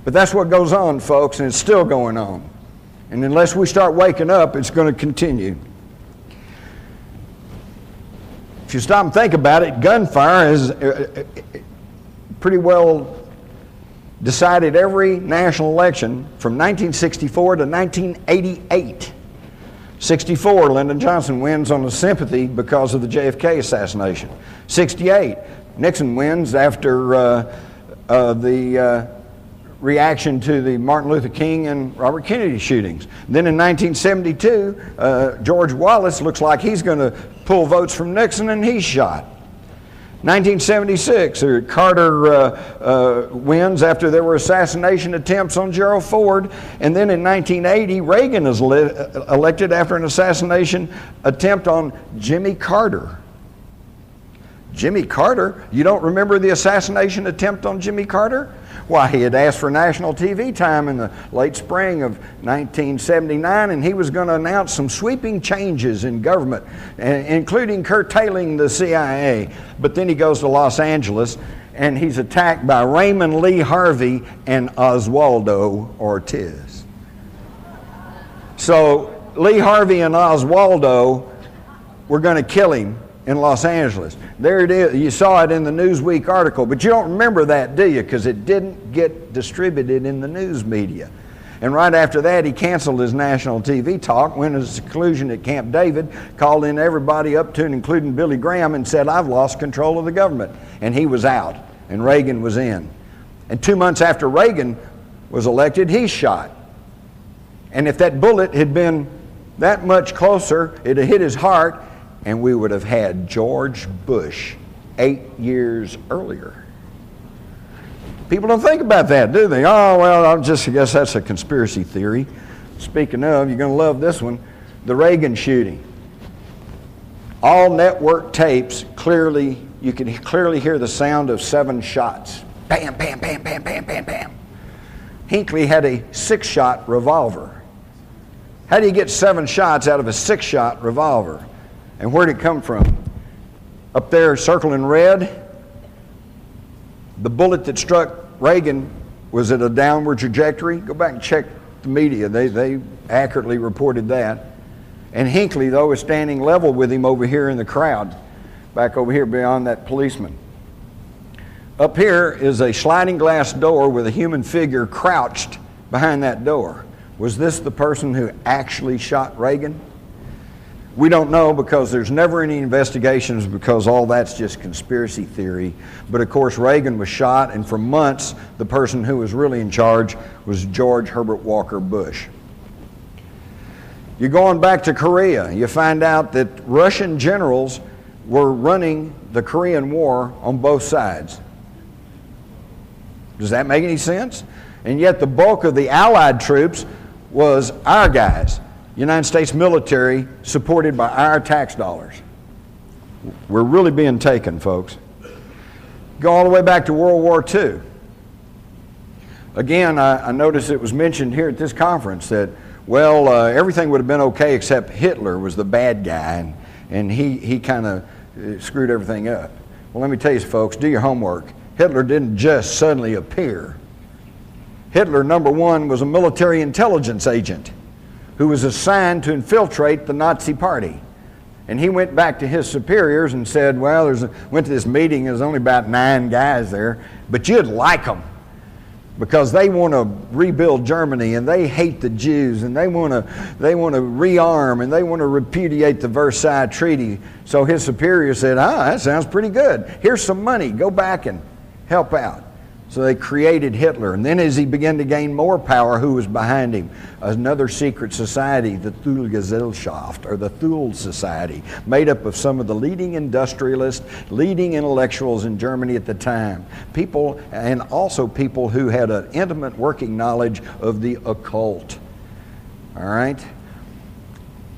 But that's what goes on, folks, and it's still going on. And unless we start waking up, it's going to continue. If you stop and think about it, gunfire is pretty well decided every national election from 1964 to 1988. 64, Lyndon Johnson wins on the sympathy because of the JFK assassination. 68, Nixon wins after the reaction to the Martin Luther King and Robert Kennedy shootings. Then in 1972, George Wallace looks like he's going to pull votes from Nixon, and he's shot. 1976, Carter wins after there were assassination attempts on Gerald Ford. And then in 1980, Reagan is elected after an assassination attempt on Jimmy Carter. Jimmy Carter? You don't remember the assassination attempt on Jimmy Carter? Why, he had asked for national TV time in the late spring of 1979, and he was going to announce some sweeping changes in government, including curtailing the CIA. But then he goes to Los Angeles, and he's attacked by Raymond Lee Harvey and Oswaldo Ortiz. So Lee Harvey and Oswaldo were going to kill him in Los Angeles. There it is. You saw it in the Newsweek article, but you don't remember that, do you? Because it didn't get distributed in the news media. And right after that, he canceled his national TV talk, went to seclusion at Camp David, called in everybody up to and including Billy Graham, and said, "I've lost control of the government." And he was out, and Reagan was in. And 2 months after Reagan was elected, he's shot. And if that bullet had been that much closer, it'd have hit his heart, and we would have had George Bush 8 years earlier. People don't think about that, do they? Oh, well, I guess that's a conspiracy theory. Speaking of, you're going to love this one, the Reagan shooting. All network tapes, you can clearly hear the sound of 7 shots. Bam, bam, bam, bam, bam, bam, bam. Hinckley had a 6-shot revolver. How do you get 7 shots out of a 6-shot revolver? And where'd it come from? Up there, circled in red, the bullet that struck Reagan was at a downward trajectory. Go back and check the media. They accurately reported that. And Hinckley, though, is standing level with him over here in the crowd, back over here beyond that policeman. Up here is a sliding glass door with a human figure crouched behind that door. Was this the person who actually shot Reagan? We don't know, because there's never any investigations, because all that's just conspiracy theory. But of course, Reagan was shot, and for months, the person who was really in charge was George Herbert Walker Bush. You're going back to Korea. You find out that Russian generals were running the Korean War on both sides. Does that make any sense? And yet the bulk of the Allied troops was our guys. United States military supported by our tax dollars. We're really being taken, folks. Go all the way back to World War II. Again, I noticed it was mentioned here at this conference that, well, everything would have been okay except Hitler was the bad guy, and he kind of screwed everything up. Well, let me tell you, folks, do your homework. Hitler didn't just suddenly appear. Hitler, number one, was a military intelligence agent who was assigned to infiltrate the Nazi Party. And he went back to his superiors and said, well, went to this meeting, there's only about 9 guys there, but you'd like them, because they want to rebuild Germany, and they hate the Jews, and they want to rearm, and they want to repudiate the Versailles Treaty. So his superior said, that sounds pretty good. Here's some money, go back and help out. So they created Hitler. And then as he began to gain more power, who was behind him? Another secret society, the Thule-Gesellschaft, or the Thule Society, made up of some of the leading industrialists, leading intellectuals in Germany at the time. People, and also people who had an intimate working knowledge of the occult. All right?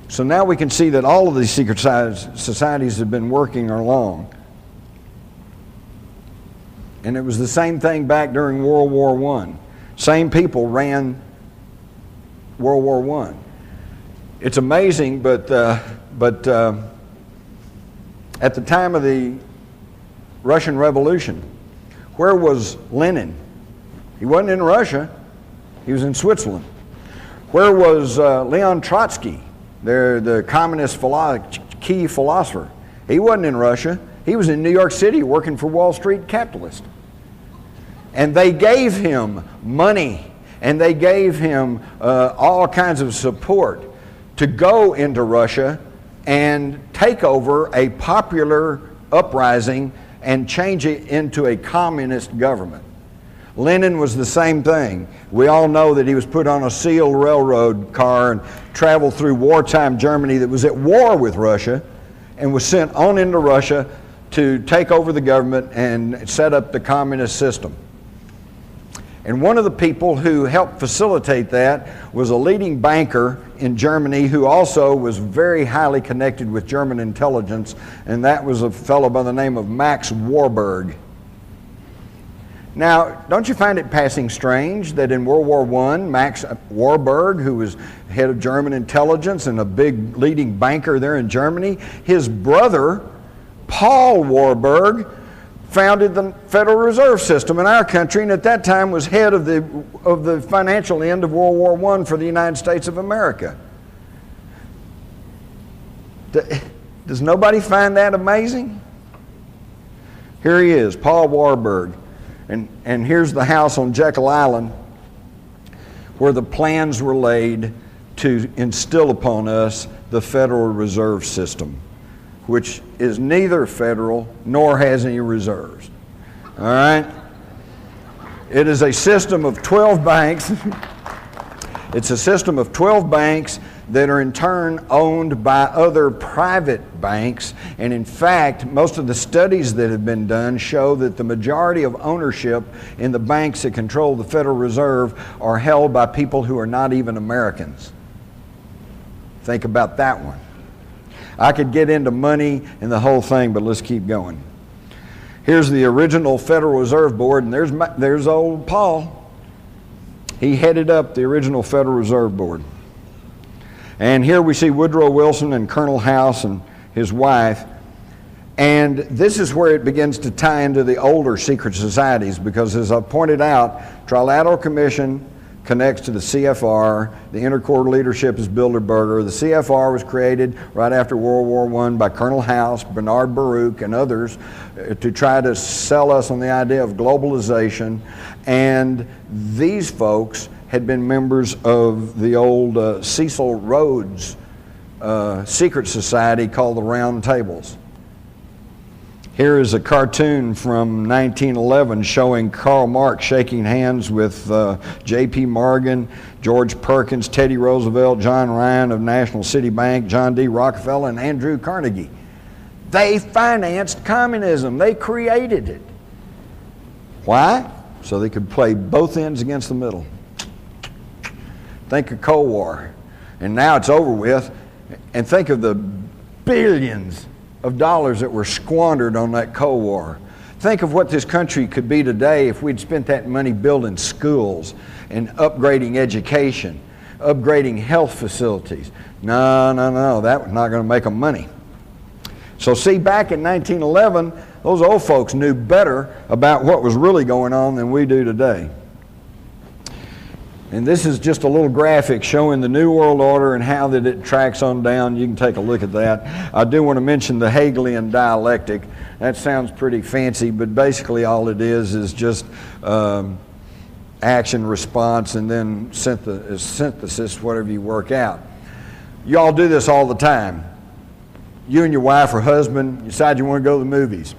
So now we can see that all of these secret societies have been working along. And it was the same thing back during World War I. Same people ran World War I. It's amazing, but at the time of the Russian Revolution, where was Lenin? He wasn't in Russia. He was in Switzerland. Where was Leon Trotsky, the communist key philosopher? He wasn't in Russia. He was in New York City working for Wall Street capitalists. And they gave him money, and they gave him all kinds of support to go into Russia and take over a popular uprising and change it into a communist government. Lenin was the same thing. We all know that he was put on a sealed railroad car and traveled through wartime Germany that was at war with Russia and was sent on into Russia to take over the government and set up the communist system. And one of the people who helped facilitate that was a leading banker in Germany who also was very highly connected with German intelligence, and that was a fellow by the name of Max Warburg. Now, don't you find it passing strange that in World War I, Max Warburg, who was head of German intelligence and a big leading banker there in Germany, his brother, Paul Warburg, founded the Federal Reserve System in our country, and at that time was head of the financial end of World War I for the United States of America. Does nobody find that amazing? Here he is, Paul Warburg, and here's the house on Jekyll Island where the plans were laid to instill upon us the Federal Reserve System, which is neither federal nor has any reserves. All right? It is a system of 12 banks. It's a system of 12 banks that are in turn owned by other private banks. And in fact, most of the studies that have been done show that the majority of ownership in the banks that control the Federal Reserve are held by people who are not even Americans. Think about that one. I could get into money and the whole thing, but let's keep going. Here's the original Federal Reserve Board, and there's old Paul. He headed up the original Federal Reserve Board. And here we see Woodrow Wilson and Colonel House and his wife. And this is where it begins to tie into the older secret societies, because as I pointed out, Trilateral Commission connects to the CFR. The Intercorps leadership is Bilderberger. The CFR was created right after World War I by Colonel House, Bernard Baruch, and others to try to sell us on the idea of globalization. And these folks had been members of the old Cecil Rhodes secret society called the Round Tables. Here is a cartoon from 1911 showing Karl Marx shaking hands with J.P. Morgan, George Perkins, Teddy Roosevelt, John Ryan of National City Bank, John D. Rockefeller, and Andrew Carnegie. They financed communism. They created it. Why? So they could play both ends against the middle. Think of Cold War. And now it's over with. And think of the billions of dollars that were squandered on that Cold War. Think of what this country could be today if we'd spent that money building schools and upgrading education, upgrading health facilities. No, that was not going to make them money. So see, back in 1911, those old folks knew better about what was really going on than we do today. And this is just a little graphic showing the New World Order and how that it tracks on down. You can take a look at that. I do want to mention the Hegelian dialectic. That sounds pretty fancy, but basically all it is just action, response, and then synthesis, whatever you work out. You all do this all the time. You and your wife or husband decide you want to go to the movies.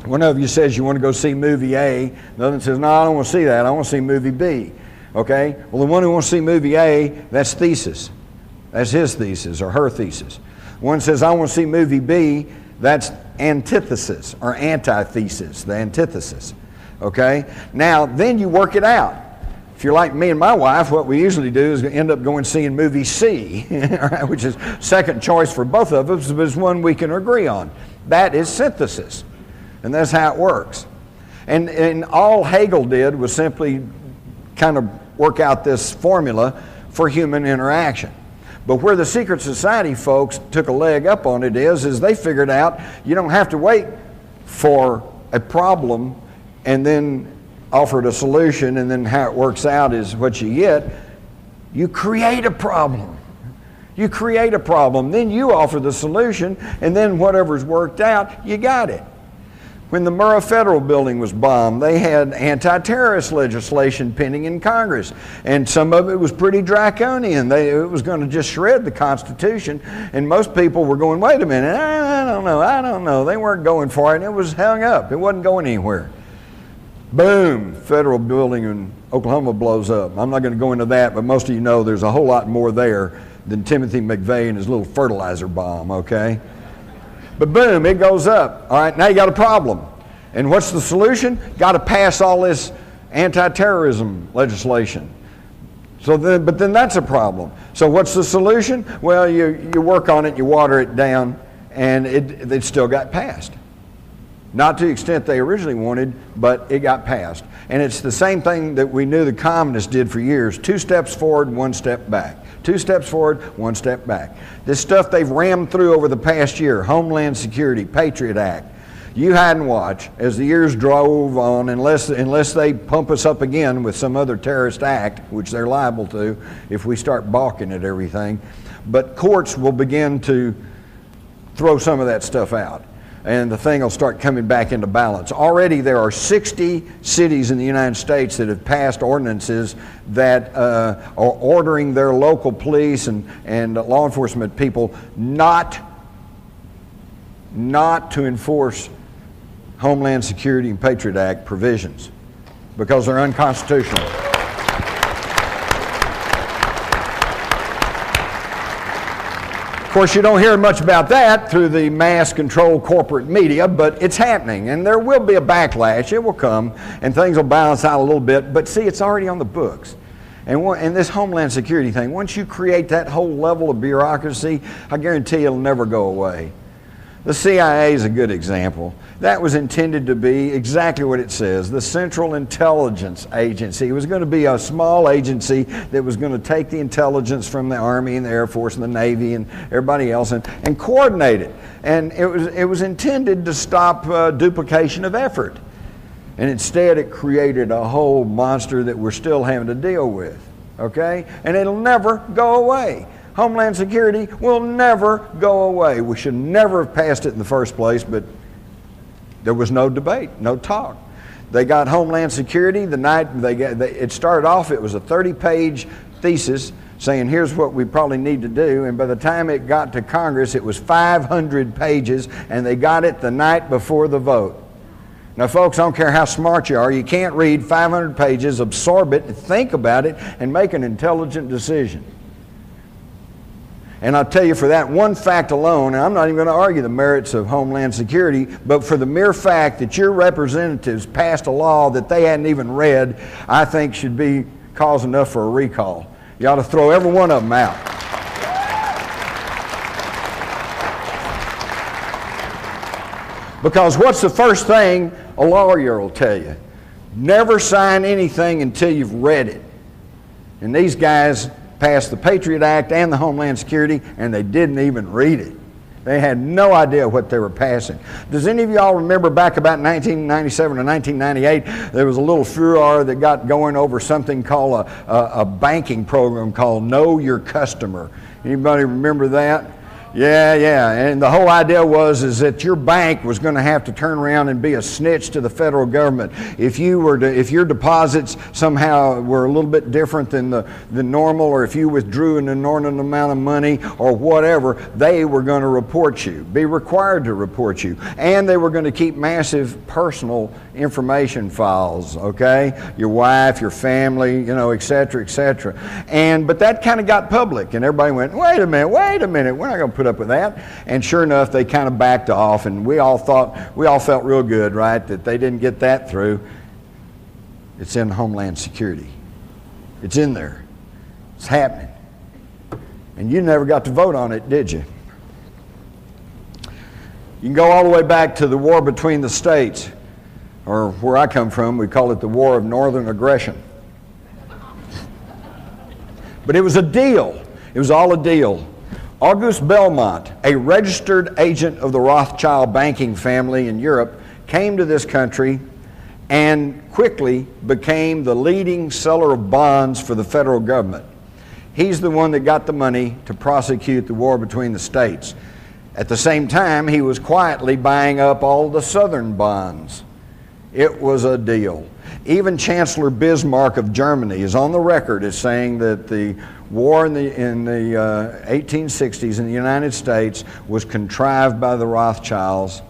One of you says you want to go see movie A. The other says, no, I don't want to see that. I want to see movie B. Okay? Well, the one who wants to see movie A, that's thesis. That's his thesis or her thesis. One says, I want to see movie B, that's antithesis or antithesis, the antithesis. Okay? Now, then you work it out. If you're like me and my wife, what we usually do is end up going seeing movie C, which is second choice for both of us, but it's one we can agree on. That is synthesis. And that's how it works. And all Hegel did was simply kind of work out this formula for human interaction. But where the secret society folks took a leg up on it is they figured out you don't have to wait for a problem and then offered a solution, and then how it works out is what you get. You create a problem. You create a problem, then you offer the solution, and then whatever's worked out, you got it. When the Murrah Federal Building was bombed, they had anti-terrorist legislation pending in Congress, and some of it was pretty draconian. It was going to just shred the Constitution, and most people were going, wait a minute, I don't know. They weren't going for it, and it was hung up. It wasn't going anywhere. Boom, federal building in Oklahoma blows up. I'm not going to go into that, but most of you know there's a whole lot more there than Timothy McVeigh and his little fertilizer bomb, okay? But boom, it goes up. All right, now you got a problem. And what's the solution? Got to pass all this anti-terrorism legislation. But then that's a problem. So what's the solution? Well, you work on it, you water it down, and it still got passed. Not to the extent they originally wanted, but it got passed. And it's the same thing that we knew the communists did for years. 2 steps forward, 1 step back. 2 steps forward, 1 step back. This stuff they've rammed through over the past year, Homeland Security, Patriot Act. You hide and watch as the years drove on, unless they pump us up again with some other terrorist act, which they're liable to if we start balking at everything. But courts will begin to throw some of that stuff out, and the thing will start coming back into balance. Already there are 60 cities in the United States that have passed ordinances that are ordering their local police and law enforcement people not to enforce Homeland Security and Patriot Act provisions because they're unconstitutional. Of course, you don't hear much about that through the mass-controlled corporate media, but it's happening, and there will be a backlash. It will come, and things will balance out a little bit, but see, it's already on the books. And this Homeland Security thing, once you create that whole level of bureaucracy, I guarantee it'll never go away. The CIA is a good example. That was intended to be exactly what it says, the Central Intelligence Agency. It was going to be a small agency that was going to take the intelligence from the Army and the Air Force and the Navy and everybody else and coordinate it. And it was intended to stop duplication of effort. And instead it created a whole monster that we're still having to deal with, okay? And it'll never go away. Homeland Security will never go away. We should never have passed it in the first place, but there was no debate, no talk. They got Homeland Security the night it started off. It was a 30-page thesis saying here's what we probably need to do, and by the time it got to Congress it was 500 pages, and they got it the night before the vote. Now folks, I don't care how smart you are, you can't read 500 pages, absorb it, think about it, and make an intelligent decision. And I'll tell you, for that one fact alone, and I'm not even going to argue the merits of Homeland Security, but for the mere fact that your representatives passed a law that they hadn't even read, I think should be cause enough for a recall. You ought to throw every one of them out. Because what's the first thing a lawyer will tell you? Never sign anything until you've read it. And these guys passed the Patriot Act and the Homeland Security, and they didn't even read it. They had no idea what they were passing. Does any of y'all remember back about 1997 or 1998, there was a little furor that got going over something called a banking program called Know Your Customer. Anybody remember that? Yeah, and the whole idea is that your bank was going to have to turn around and be a snitch to the federal government. If your deposits somehow were a little bit different than normal, or if you withdrew an inordinate amount of money or whatever, they were going to report you, be required to report you, and they were going to keep massive personal information files, okay? Your wife, your family, et cetera, et cetera. But that kind of got public, and everybody went, wait a minute, we're not going to put up with that. And sure enough, they kind of backed off, and we all felt real good, right, that they didn't get that through. It's in Homeland Security. It's in there. It's happening. And you never got to vote on it, did you? You can go all the way back to the war between the states, or where I come from, we call it the War of Northern Aggression. But it was a deal. It was all a deal. Auguste Belmont, a registered agent of the Rothschild banking family in Europe, came to this country and quickly became the leading seller of bonds for the federal government. He's the one that got the money to prosecute the war between the states. At the same time, he was quietly buying up all the Southern bonds. It was a deal. Even Chancellor Bismarck of Germany is on the record as saying that the war in the 1860s in the United States was contrived by the Rothschilds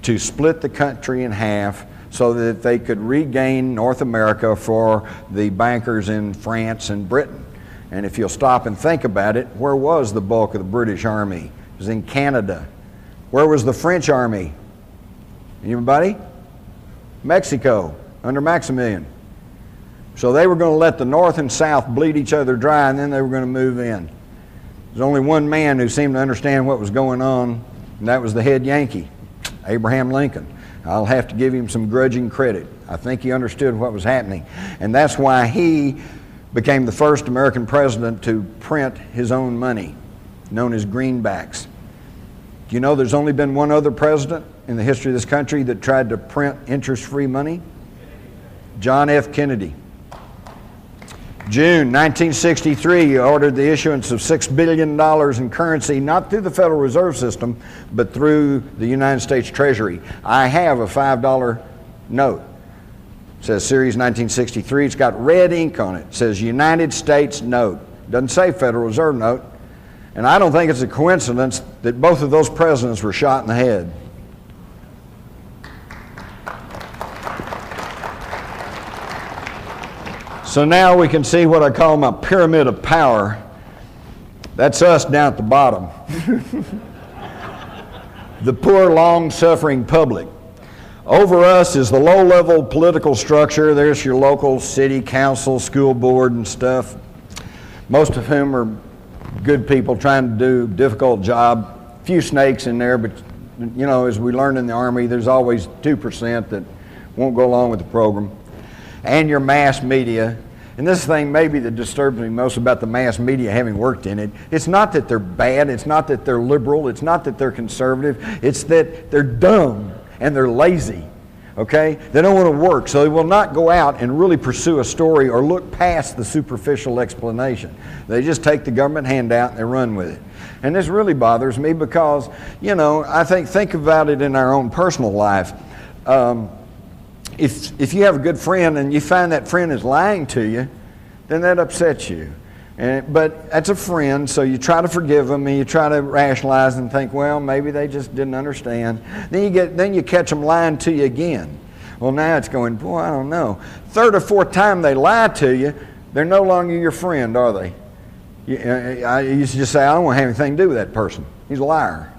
to split the country in half so that they could regain North America for the bankers in France and Britain. And if you'll stop and think about it, where was the bulk of the British Army? It was in Canada. Where was the French Army? Anybody? Mexico, under Maximilian. So they were going to let the North and South bleed each other dry, and then they were going to move in. There's only one man who seemed to understand what was going on, and that was the head Yankee, Abraham Lincoln. I'll have to give him some grudging credit. I think he understood what was happening. And that's why he became the first American president to print his own money, known as greenbacks. Do you know there's only been one other president in the history of this country that tried to print interest-free money? John F. Kennedy. June 1963, he ordered the issuance of $6 billion in currency, not through the Federal Reserve System, but through the United States Treasury. I have a $5 note. It says Series 1963. It's got red ink on it. It says United States note. It doesn't say Federal Reserve note. And I don't think it's a coincidence that both of those presidents were shot in the head. So now we can see what I call my pyramid of power. That's us down at the bottom. The poor, long-suffering public. Over us is the low-level political structure. There's your local city council, school board, and stuff. Most of whom are good people trying to do a difficult job. A few snakes in there, but you know, as we learned in the Army, there's always 2% that won't go along with the program. And your mass media. And this thing maybe that disturbs me most about the mass media, having worked in it, it's not that they're bad, it's not that they're liberal, it's not that they're conservative, it's that they're dumb and they're lazy, okay? They don't want to work, so they will not go out and really pursue a story or look past the superficial explanation. They just take the government handout and they run with it. And this really bothers me because, you know, I think about it in our own personal life. If you have a good friend and you find that friend is lying to you, then that upsets you. But that's a friend, so you try to forgive them and you try to rationalize and think, well, maybe they just didn't understand. Then you catch them lying to you again. Well, now it's going, boy, I don't know. Third or fourth time they lie to you, they're no longer your friend, are they? I used to just say, I don't want to have anything to do with that person. He's a liar.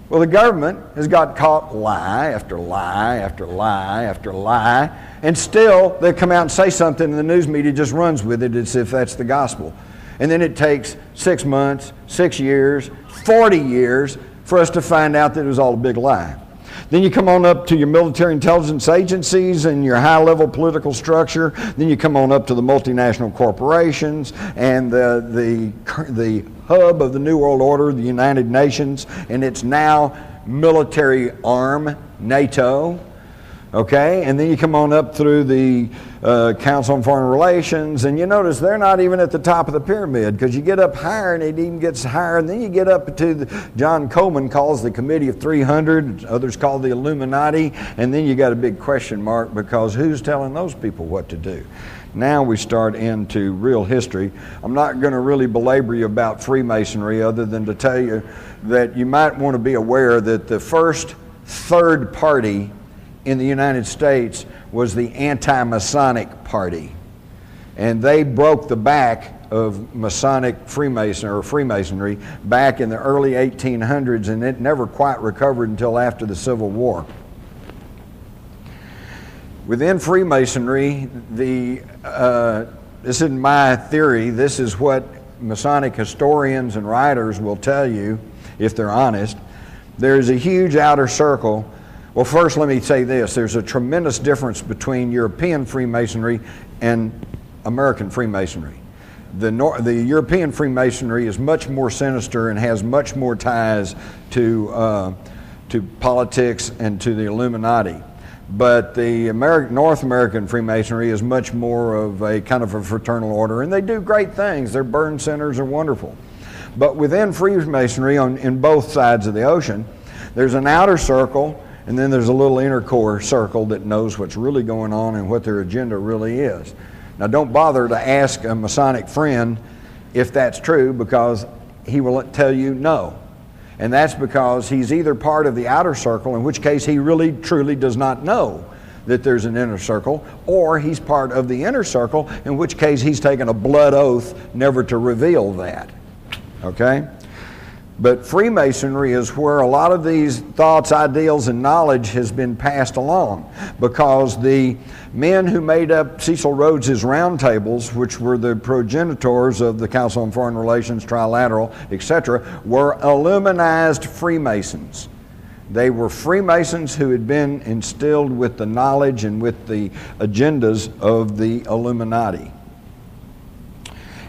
Well, the government has got caught lie after lie after lie after lie, and still they come out and say something and the news media just runs with it as if that's the gospel. And then it takes 6 months, 6 years, 40 years for us to find out that it was all a big lie. Then you come on up to your military intelligence agencies and your high-level political structure. Then you come on up to the multinational corporations and the hub of the New World Order, the United Nations, and it's now military arm, NATO. Okay, and then you come on up through the Council on Foreign Relations, and you notice they're not even at the top of the pyramid, because you get up higher and it even gets higher, and then you get up to John Coleman calls the Committee of 300, others call the Illuminati, and then you got a big question mark, because who's telling those people what to do? Now we start into real history. I'm not going to really belabor you about Freemasonry other than to tell you that you might want to be aware that the first third party in the United States was the anti-Masonic party. And they broke the back of Masonic Freemasonry back in the early 1800s, and it never quite recovered until after the Civil War. Within Freemasonry, this isn't my theory, this is what Masonic historians and writers will tell you, if they're honest. There's a huge outer circle. Well, first let me say this. There's a tremendous difference between European Freemasonry and American Freemasonry. The European Freemasonry is much more sinister and has much more ties to politics and to the Illuminati. But the North American Freemasonry is much more of a kind of a fraternal order, and they do great things. Their burn centers are wonderful. But within Freemasonry, in both sides of the ocean, there's an outer circle, and then there's a little inner core circle that knows what's really going on and what their agenda really is. Now, don't bother to ask a Masonic friend if that's true, because he will tell you no. And that's because he's either part of the outer circle, in which case he really truly does not know that there's an inner circle, or he's part of the inner circle, in which case he's taken a blood oath never to reveal that. Okay? But Freemasonry is where a lot of these thoughts, ideals, and knowledge has been passed along, because the men who made up Cecil Rhodes's roundtables, which were the progenitors of the Council on Foreign Relations, Trilateral, etc., were Illuminized Freemasons. They were Freemasons who had been instilled with the knowledge and with the agendas of the Illuminati.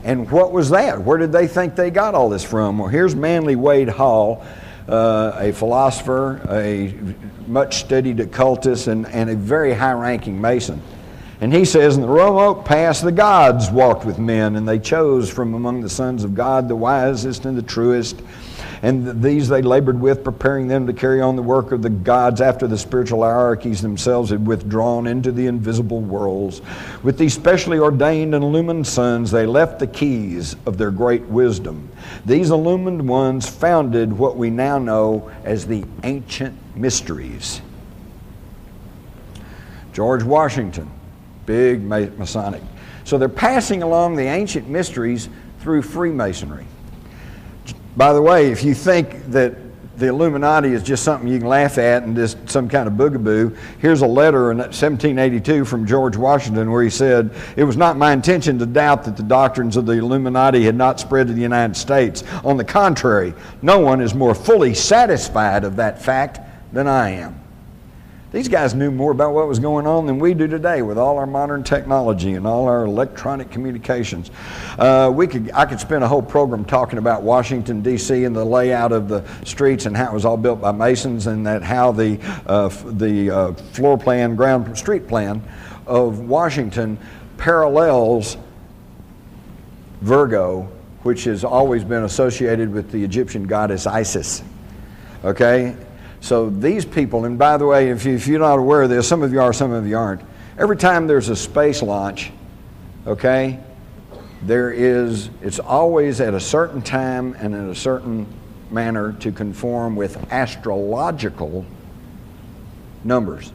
And what was that? Where did they think they got all this from? Well, here's Manly Wade Hall, a philosopher, a much studied occultist, and a very high-ranking Mason. And he says, in the remote past, the gods walked with men, and they chose from among the sons of God the wisest and the truest. And these they labored with, preparing them to carry on the work of the gods after the spiritual hierarchies themselves had withdrawn into the invisible worlds. With these specially ordained and illumined sons, they left the keys of their great wisdom. These illumined ones founded what we now know as the ancient mysteries. George Washington, big Masonic. So they're passing along the ancient mysteries through Freemasonry. By the way, if you think that the Illuminati is just something you can laugh at and just some kind of boogaboo, here's a letter in 1782 from George Washington where he said, "It was not my intention to doubt that the doctrines of the Illuminati had not spread to the United States. On the contrary, no one is more fully satisfied of that fact than I am." These guys knew more about what was going on than we do today with all our modern technology and all our electronic communications. I could spend a whole program talking about Washington, D.C. and the layout of the streets and how it was all built by Masons, and that how the floor plan, street plan of Washington parallels Virgo, which has always been associated with the Egyptian goddess Isis. Okay? So these people, and by the way, if you're not aware of this, some of you are, some of you aren't. Every time there's a space launch, okay, it's always at a certain time and in a certain manner to conform with astrological numbers.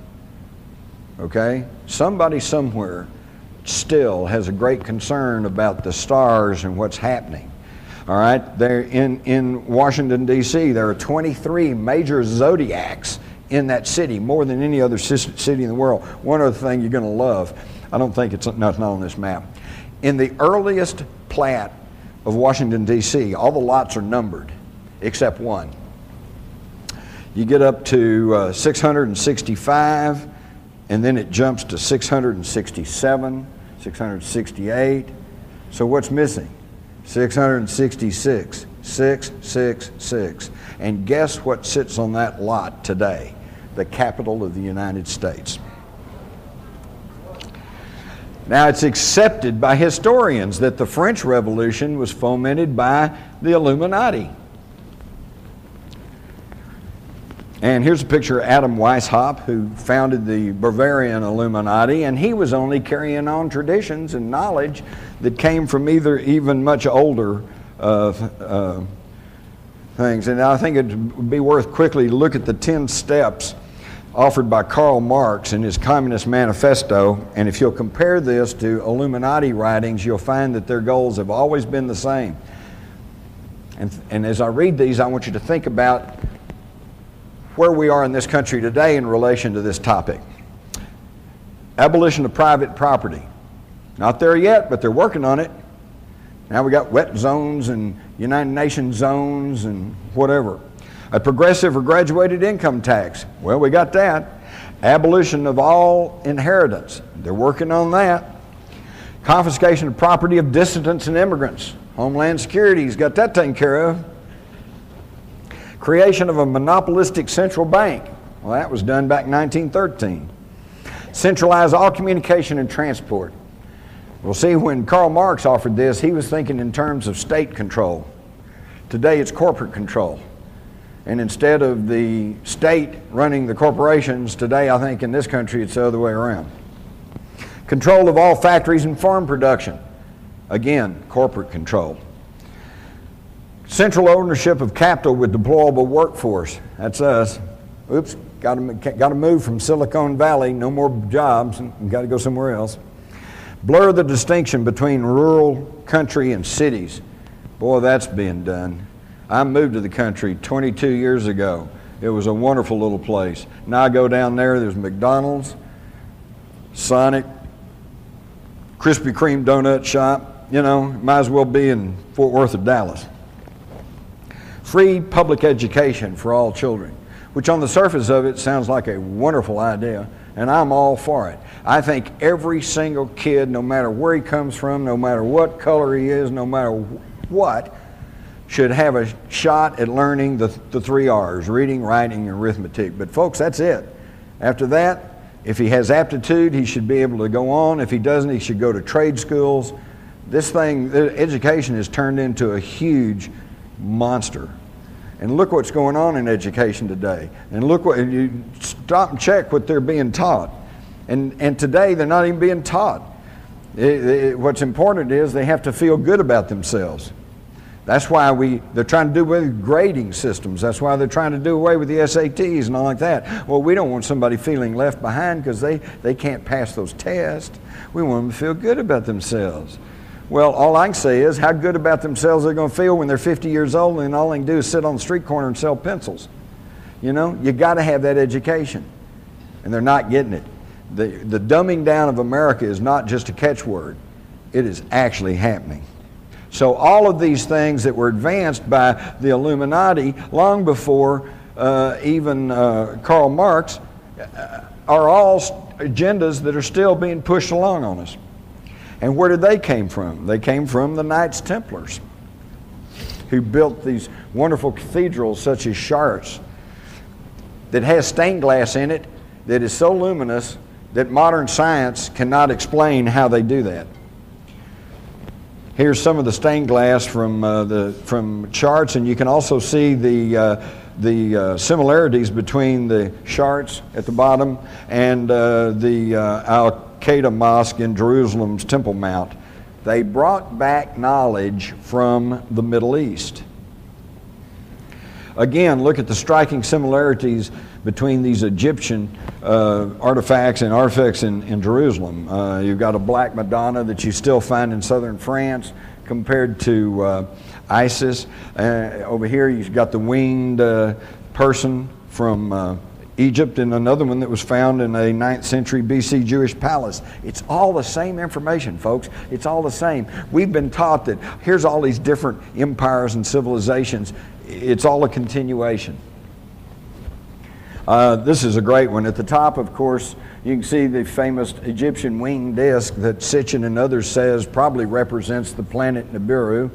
Okay? Somebody somewhere still has a great concern about the stars and what's happening. All right, there in Washington, D.C., there are 23 major zodiacs in that city, more than any other city in the world. One other thing you're going to love, I don't think it's not on this map. In the earliest plat of Washington, D.C., all the lots are numbered except one. You get up to 665, and then it jumps to 667, 668. So what's missing? 666, 666. And guess what sits on that lot today? The capital of the United States. Now, it's accepted by historians that the French Revolution was fomented by the Illuminati. And here's a picture of Adam Weishaupt, who founded the Bavarian Illuminati, and he was only carrying on traditions and knowledge that came from even much older things. And I think it would be worth quickly to look at the 10 steps offered by Karl Marx in his Communist Manifesto, and if you'll compare this to Illuminati writings, you'll find that their goals have always been the same. And as I read these, I want you to think about where we are in this country today in relation to this topic. Abolition of private property. Not there yet, but they're working on it. Now we got wet zones and United Nations zones and whatever. A progressive or graduated income tax. Well, we got that. Abolition of all inheritance. They're working on that. Confiscation of property of dissidents and immigrants. Homeland Security's got that taken care of. Creation of a monopolistic central bank. Well, that was done back in 1913. Centralize all communication and transport. Well, see, when Karl Marx offered this, he was thinking in terms of state control. Today it's corporate control. And instead of the state running the corporations, today I think in this country it's the other way around. Control of all factories and farm production. Again, corporate control. Central ownership of capital with deployable workforce. That's us. Oops, got to move from Silicon Valley, no more jobs, and got to go somewhere else. Blur the distinction between rural, country, and cities. Boy, that's being done. I moved to the country 22 years ago. It was a wonderful little place. Now I go down there, there's McDonald's, Sonic, Krispy Kreme donut shop. You know, might as well be in Fort Worth or Dallas. Free public education for all children, which on the surface of it sounds like a wonderful idea, and I'm all for it. I think every single kid, no matter where he comes from, no matter what color he is, no matter what, should have a shot at learning the 3 R's, reading, writing, and arithmetic. But folks, that's it. After that, if he has aptitude, he should be able to go on. If he doesn't, he should go to trade schools. This thing, education has turned into a huge monster. And look what's going on in education today. And look what, you stop and check what they're being taught. And today, they're not even being taught. What's important is they have to feel good about themselves. That's why they're trying to do away with grading systems. That's why they're trying to do away with the SATs and all like that. Well, we don't want somebody feeling left behind because they can't pass those tests. We want them to feel good about themselves. Well, all I can say is how good about themselves they're going to feel when they're 50 years old and all they can do is sit on the street corner and sell pencils. You know, you got to have that education. And they're not getting it. The dumbing down of America is not just a catchword. It is actually happening. So all of these things that were advanced by the Illuminati long before even Karl Marx are all agendas that are still being pushed along on us. And where did they came from? They came from the Knights Templars, who built these wonderful cathedrals such as Chartres that has stained glass in it that is so luminous that modern science cannot explain how they do that. Here's some of the stained glass from Chartres, and you can also see the similarities between the Chartres at the bottom and the Al-Qaeda Mosque in Jerusalem's Temple Mount. They brought back knowledge from the Middle East. Again, look at the striking similarities between these Egyptian artifacts and artifacts in Jerusalem. You've got a black Madonna that you still find in southern France compared to Isis. Over here you've got the winged person from Egypt and another one that was found in a 9th century BC Jewish palace. It's all the same information, folks. It's all the same. We've been taught that here's all these different empires and civilizations. It's all a continuation. This is a great one. At the top, of course, you can see the famous Egyptian winged disc that Sitchin and others says probably represents the planet Nibiru.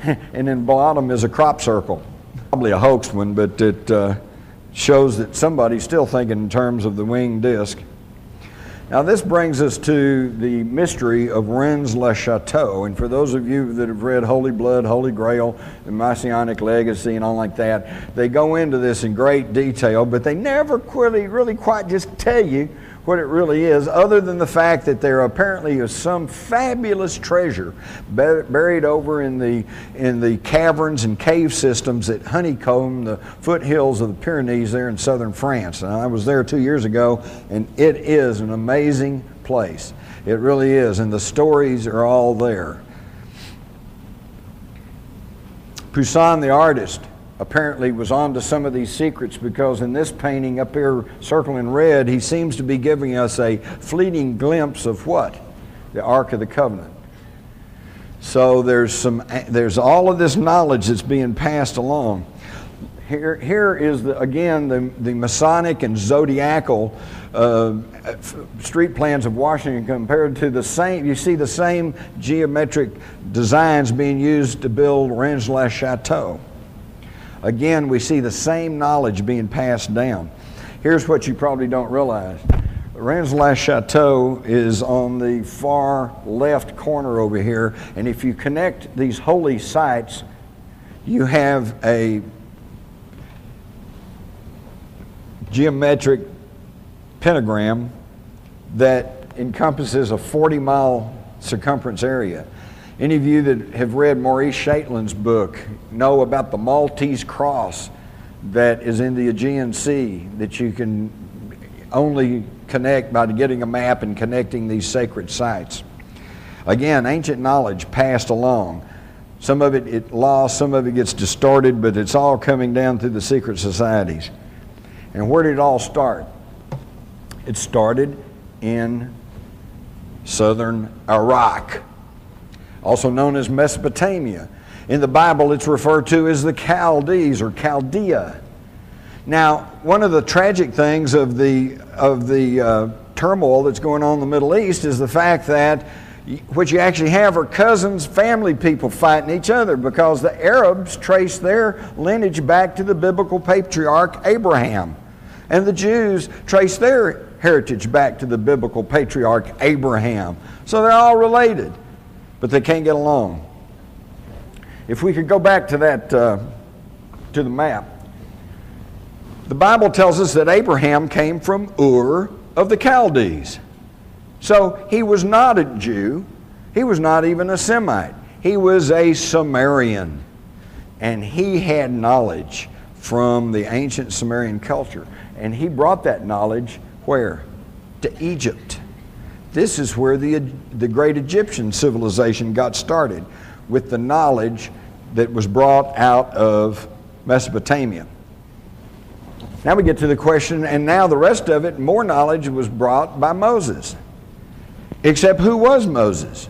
And in the bottom is a crop circle. Probably a hoaxed one, but it shows that somebody's still thinking in terms of the winged disc. Now this brings us to the mystery of Rennes-le-Château. And for those of you that have read Holy Blood, Holy Grail, the Messianic Legacy and all like that, they go into this in great detail, but they never really quite just tell you what it really is, other than the fact that there apparently is some fabulous treasure buried over in the caverns and cave systems that honeycomb the foothills of the Pyrenees there in southern France. And I was there 2 years ago, and it is an amazing place. It really is, and the stories are all there. Poussin, the artist, apparently was onto some of these secrets, because in this painting up here circled in red, he seems to be giving us a fleeting glimpse of what? The Ark of the Covenant. So there's all of this knowledge that's being passed along. Here is again the Masonic and zodiacal street plans of Washington compared to the same. You see the same geometric designs being used to build Rennes-le-Château. Again, we see the same knowledge being passed down. Here's what you probably don't realize. Rensselaer Chateau is on the far left corner over here, and if you connect these holy sites, you have a geometric pentagram that encompasses a 40-mile circumference area. Any of you that have read Maurice Shaitlin's book know about the Maltese cross that is in the Aegean Sea that you can only connect by getting a map and connecting these sacred sites. Again, ancient knowledge passed along. Some of it lost, some of it gets distorted, but it's all coming down through the secret societies. And where did it all start? It started in southern Iraq, also known as Mesopotamia. In the Bible, it's referred to as the Chaldees or Chaldea. Now, one of the tragic things of the turmoil that's going on in the Middle East is the fact that what you actually have are cousins, family people fighting each other, because the Arabs trace their lineage back to the biblical patriarch Abraham, and the Jews trace their heritage back to the biblical patriarch Abraham. So they're all related, but they can't get along. If we could go back to that, to the map, the Bible tells us that Abraham came from Ur of the Chaldees. So he was not a Jew. He was not even a Semite. He was a Sumerian. And he had knowledge from the ancient Sumerian culture. And he brought that knowledge where? To Egypt. This is where the great Egyptian civilization got started, with the knowledge that was brought out of Mesopotamia. Now we get to the question, and now the rest of it, more knowledge was brought by Moses. Except who was Moses?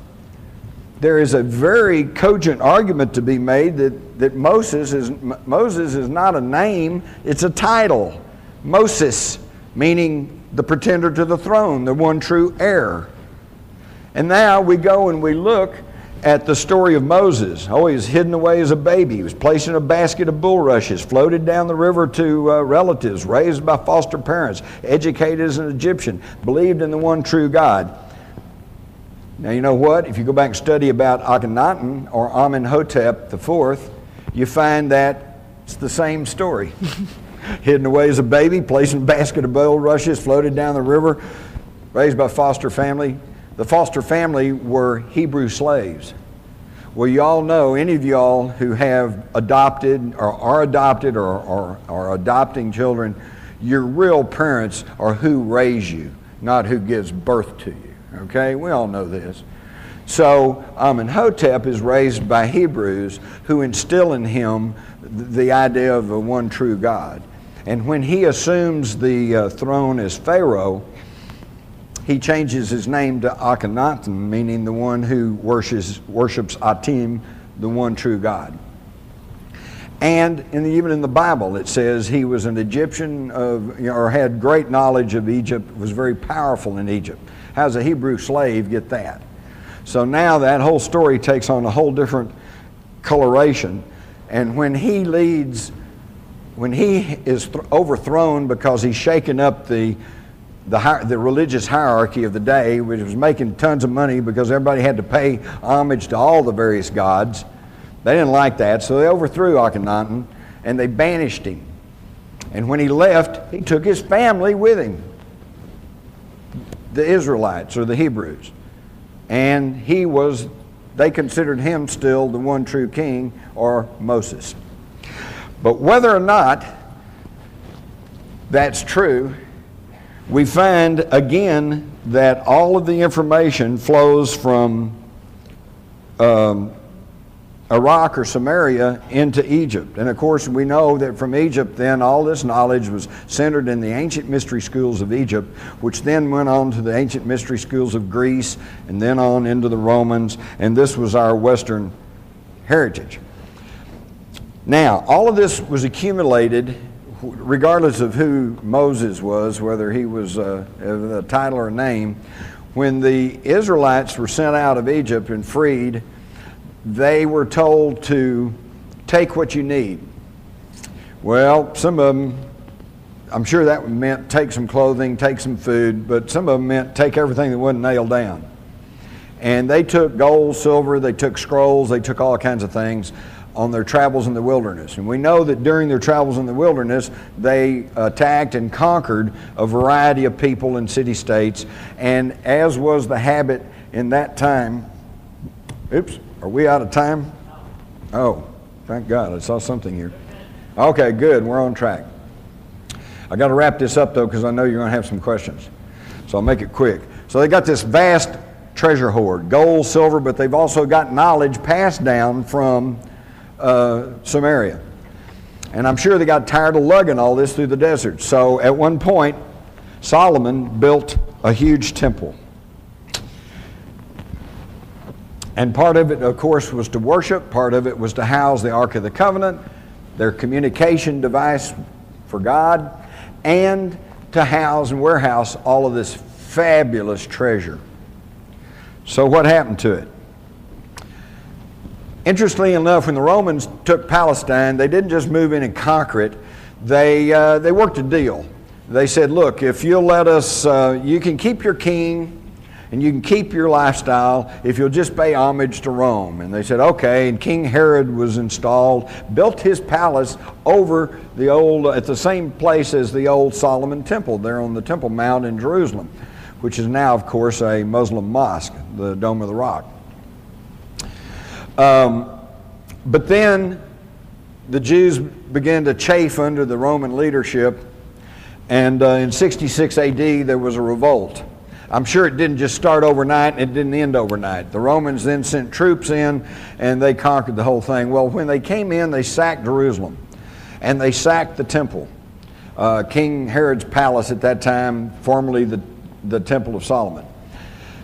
There is a very cogent argument to be made that Moses is not a name, it's a title. Moses, meaning the pretender to the throne, the one true heir. And now we go and we look at the story of Moses. Oh, he was hidden away as a baby. He was placed in a basket of bulrushes, floated down the river to relatives, raised by foster parents, educated as an Egyptian, believed in the one true God. Now, you know what? If you go back and study about Akhenaten or Amenhotep IV, you find that it's the same story. Hidden away as a baby, placed in a basket of bulrushes, floated down the river, raised by foster family. The foster family were Hebrew slaves. Well, you all know, any of y'all who have adopted or are adopted or are adopting children, your real parents are who raise you, not who gives birth to you. Okay, we all know this. So Amenhotep is raised by Hebrews who instill in him the idea of a one true God. And when he assumes the throne as Pharaoh, he changes his name to Akhenaten, meaning the one who worships Atim, the one true God. And even in the Bible, it says he was an Egyptian or had great knowledge of Egypt, was very powerful in Egypt. How does a Hebrew slave get that? So now that whole story takes on a whole different coloration. And when he is overthrown because he's shaken up the religious hierarchy of the day, which was making tons of money because everybody had to pay homage to all the various gods. They didn't like that, so they overthrew Akhenaten and they banished him. And when he left, he took his family with him, the Israelites or the Hebrews. And they considered him still the one true king, or Moses. But whether or not that's true, we find again that all of the information flows from Iraq or Samaria into Egypt. And of course we know that from Egypt then all this knowledge was centered in the ancient mystery schools of Egypt, which then went on to the ancient mystery schools of Greece and then on into the Romans, and this was our Western heritage. Now, all of this was accumulated regardless of who Moses was, whether he was a title or a name. When the Israelites were sent out of Egypt and freed, they were told to take what you need. Well, some of them I'm sure that meant take some clothing, take some food, but some of them meant take everything that wasn't nailed down. And they took gold, silver, they took scrolls, they took all kinds of things on their travels in the wilderness. And we know that during their travels in the wilderness, they attacked and conquered a variety of people and city-states. And as was the habit in that time, oops, are we out of time? Oh, thank God, I saw something here. Okay, good, we're on track. I got to wrap this up though, because I know you're going to have some questions. So I'll make it quick. So they got this vast treasure hoard, gold, silver, but they've also got knowledge passed down from Samaria. And I'm sure they got tired of lugging all this through the desert. So at one point, Solomon built a huge temple. And part of it, of course, was to worship. Part of it was to house the Ark of the Covenant, their communication device for God, and to house and warehouse all of this fabulous treasure. So what happened to it? Interestingly enough, when the Romans took Palestine, they didn't just move in and conquer it. They worked a deal. They said, look, if you'll let us, you can keep your king and you can keep your lifestyle if you'll just pay homage to Rome. And they said, okay, and King Herod was installed, built his palace over the old, at the same place as the old Solomon Temple, there on the Temple Mount in Jerusalem, which is now, of course, a Muslim mosque, the Dome of the Rock. But then the Jews began to chafe under the Roman leadership, and in 66 AD there was a revolt. I'm sure it didn't just start overnight and it didn't end overnight. The Romans then sent troops in and they conquered the whole thing. Well, when they came in, they sacked Jerusalem and they sacked the temple. King Herod's palace at that time, formerly the Temple of Solomon.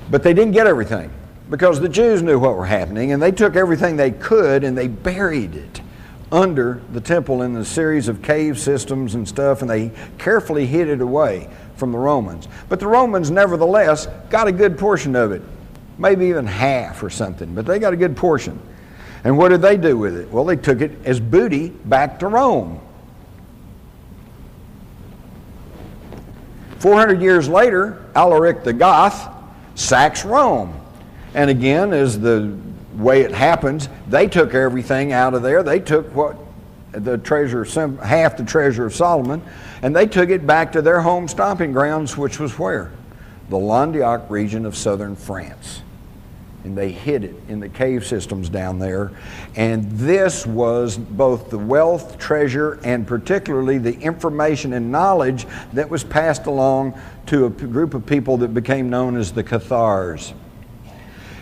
But they didn't get everything, because the Jews knew what were happening, and they took everything they could and they buried it under the temple in a series of cave systems and stuff, and they carefully hid it away from the Romans. But the Romans nevertheless got a good portion of it, maybe even half or something, but they got a good portion. And what did they do with it? Well, they took it as booty back to Rome. 400 years later, Alaric the Goth sacks Rome. And again, as the way it happens, they took everything out of there. They took what the treasure, half the treasure of Solomon, and they took it back to their home stomping grounds, which was where? The Languedoc region of southern France. And they hid it in the cave systems down there. And this was both the wealth, treasure, and particularly the information and knowledge that was passed along to a group of people that became known as the Cathars.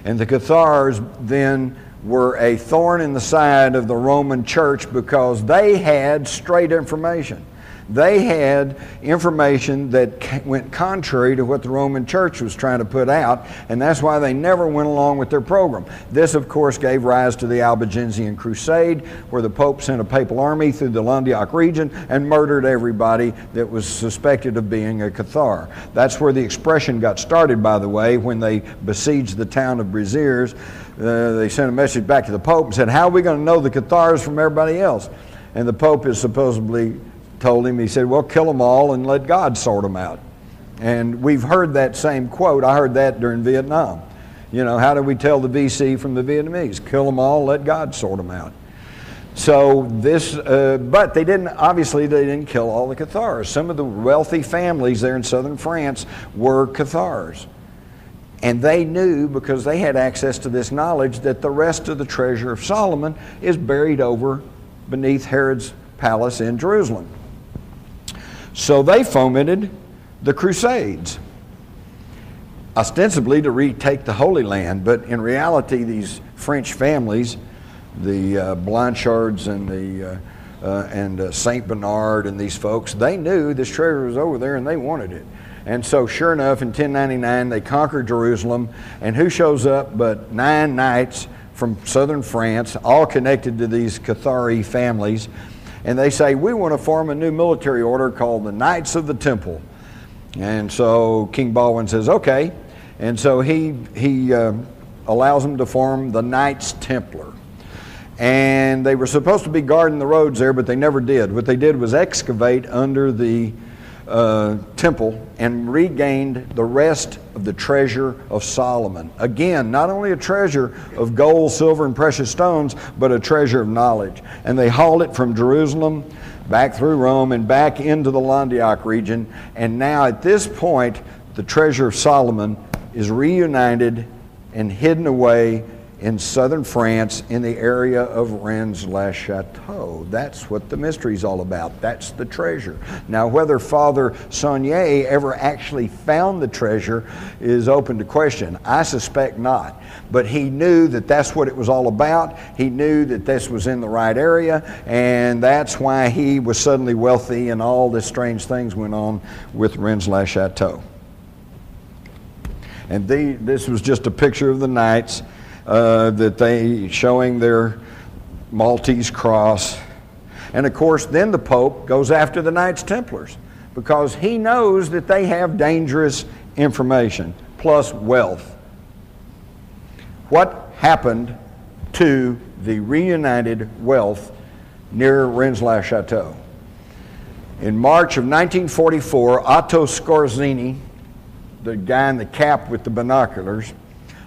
And the Cathars then were a thorn in the side of the Roman church because they had straight information. They had information that went contrary to what the Roman church was trying to put out, and that's why they never went along with their program. This, of course, gave rise to the Albigensian Crusade, where the Pope sent a papal army through the Languedoc region and murdered everybody that was suspected of being a Cathar. That's where the expression got started, by the way, when they besieged the town of Béziers. They sent a message back to the Pope and said, how are we going to know the Cathars from everybody else? And the Pope is supposedly told him, he said, well, kill them all and let God sort them out. And we've heard that same quote. I heard that during Vietnam. You know, how do we tell the VC from the Vietnamese? Kill them all, let God sort them out. So this, but they didn't, obviously they didn't kill all the Cathars. Some of the wealthy families there in southern France were Cathars. And they knew, because they had access to this knowledge, that the rest of the treasure of Solomon is buried over beneath Herod's palace in Jerusalem. So they fomented the Crusades, ostensibly to retake the Holy Land, but in reality these French families, the Blanchards and Saint Bernard and these folks, they knew this treasure was over there and they wanted it. And so sure enough, in 1099 they conquered Jerusalem, and who shows up but 9 knights from southern France, all connected to these Cathari families. And they say, we want to form a new military order called the Knights of the Temple. And so King Baldwin says, okay. And so he allows them to form the Knights Templar. And they were supposed to be guarding the roads there, but they never did. What they did was excavate under the temple and regained the rest of the treasure of Solomon. Again, not only a treasure of gold, silver, and precious stones, but a treasure of knowledge. And they hauled it from Jerusalem back through Rome and back into the Landioch region. And now at this point, the treasure of Solomon is reunited and hidden away in southern France in the area of Rennes-le-Château. That's what the mystery is all about. That's the treasure. Now, whether Father Saunier ever actually found the treasure is open to question. I suspect not. But he knew that that's what it was all about. He knew that this was in the right area, and that's why he was suddenly wealthy and all this strange things went on with Rennes-le-Château. And this was just a picture of the knights that they showing their Maltese cross. And of course, then the Pope goes after the Knights Templars because he knows that they have dangerous information plus wealth. What happened to the reunited wealth near Rennes-le-Château? In March of 1944, Otto Skorzeny, the guy in the cap with the binoculars,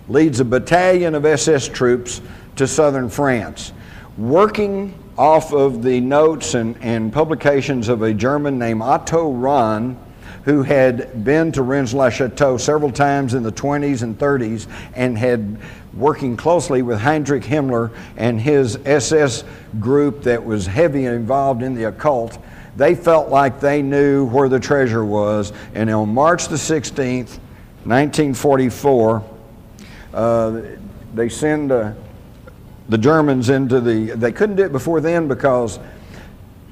leads a battalion of SS troops to southern France, working off of the notes and publications of a German named Otto Rahn, who had been to Rennes-le-Château several times in the 20s and 30s and had working closely with Heinrich Himmler and his SS group that was heavy involved in the occult. They felt like they knew where the treasure was, and on March the 16th, 1944, they send the Germans into they couldn't do it before then because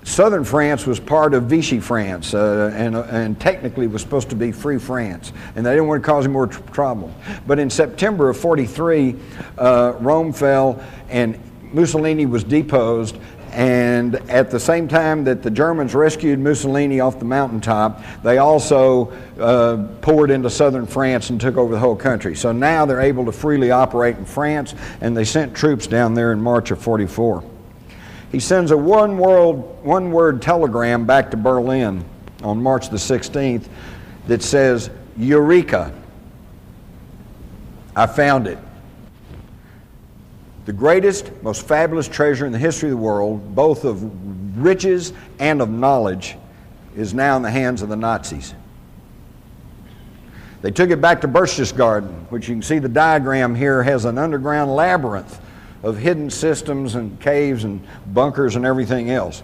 southern France was part of Vichy France and technically was supposed to be free France, and they didn't want to cause any more trouble. But in September of 43, Rome fell and Mussolini was deposed, and at the same time that the Germans rescued Mussolini off the mountaintop, they also poured into southern France and took over the whole country. So now they're able to freely operate in France, and they sent troops down there in March of 44. He sends a one-word telegram back to Berlin on March the 16th that says, "Eureka, I found it. The greatest, most fabulous treasure in the history of the world, both of riches and of knowledge, is now in the hands of the Nazis." They took it back to Berchtesgaden, which you can see the diagram here has an underground labyrinth of hidden systems and caves and bunkers and everything else.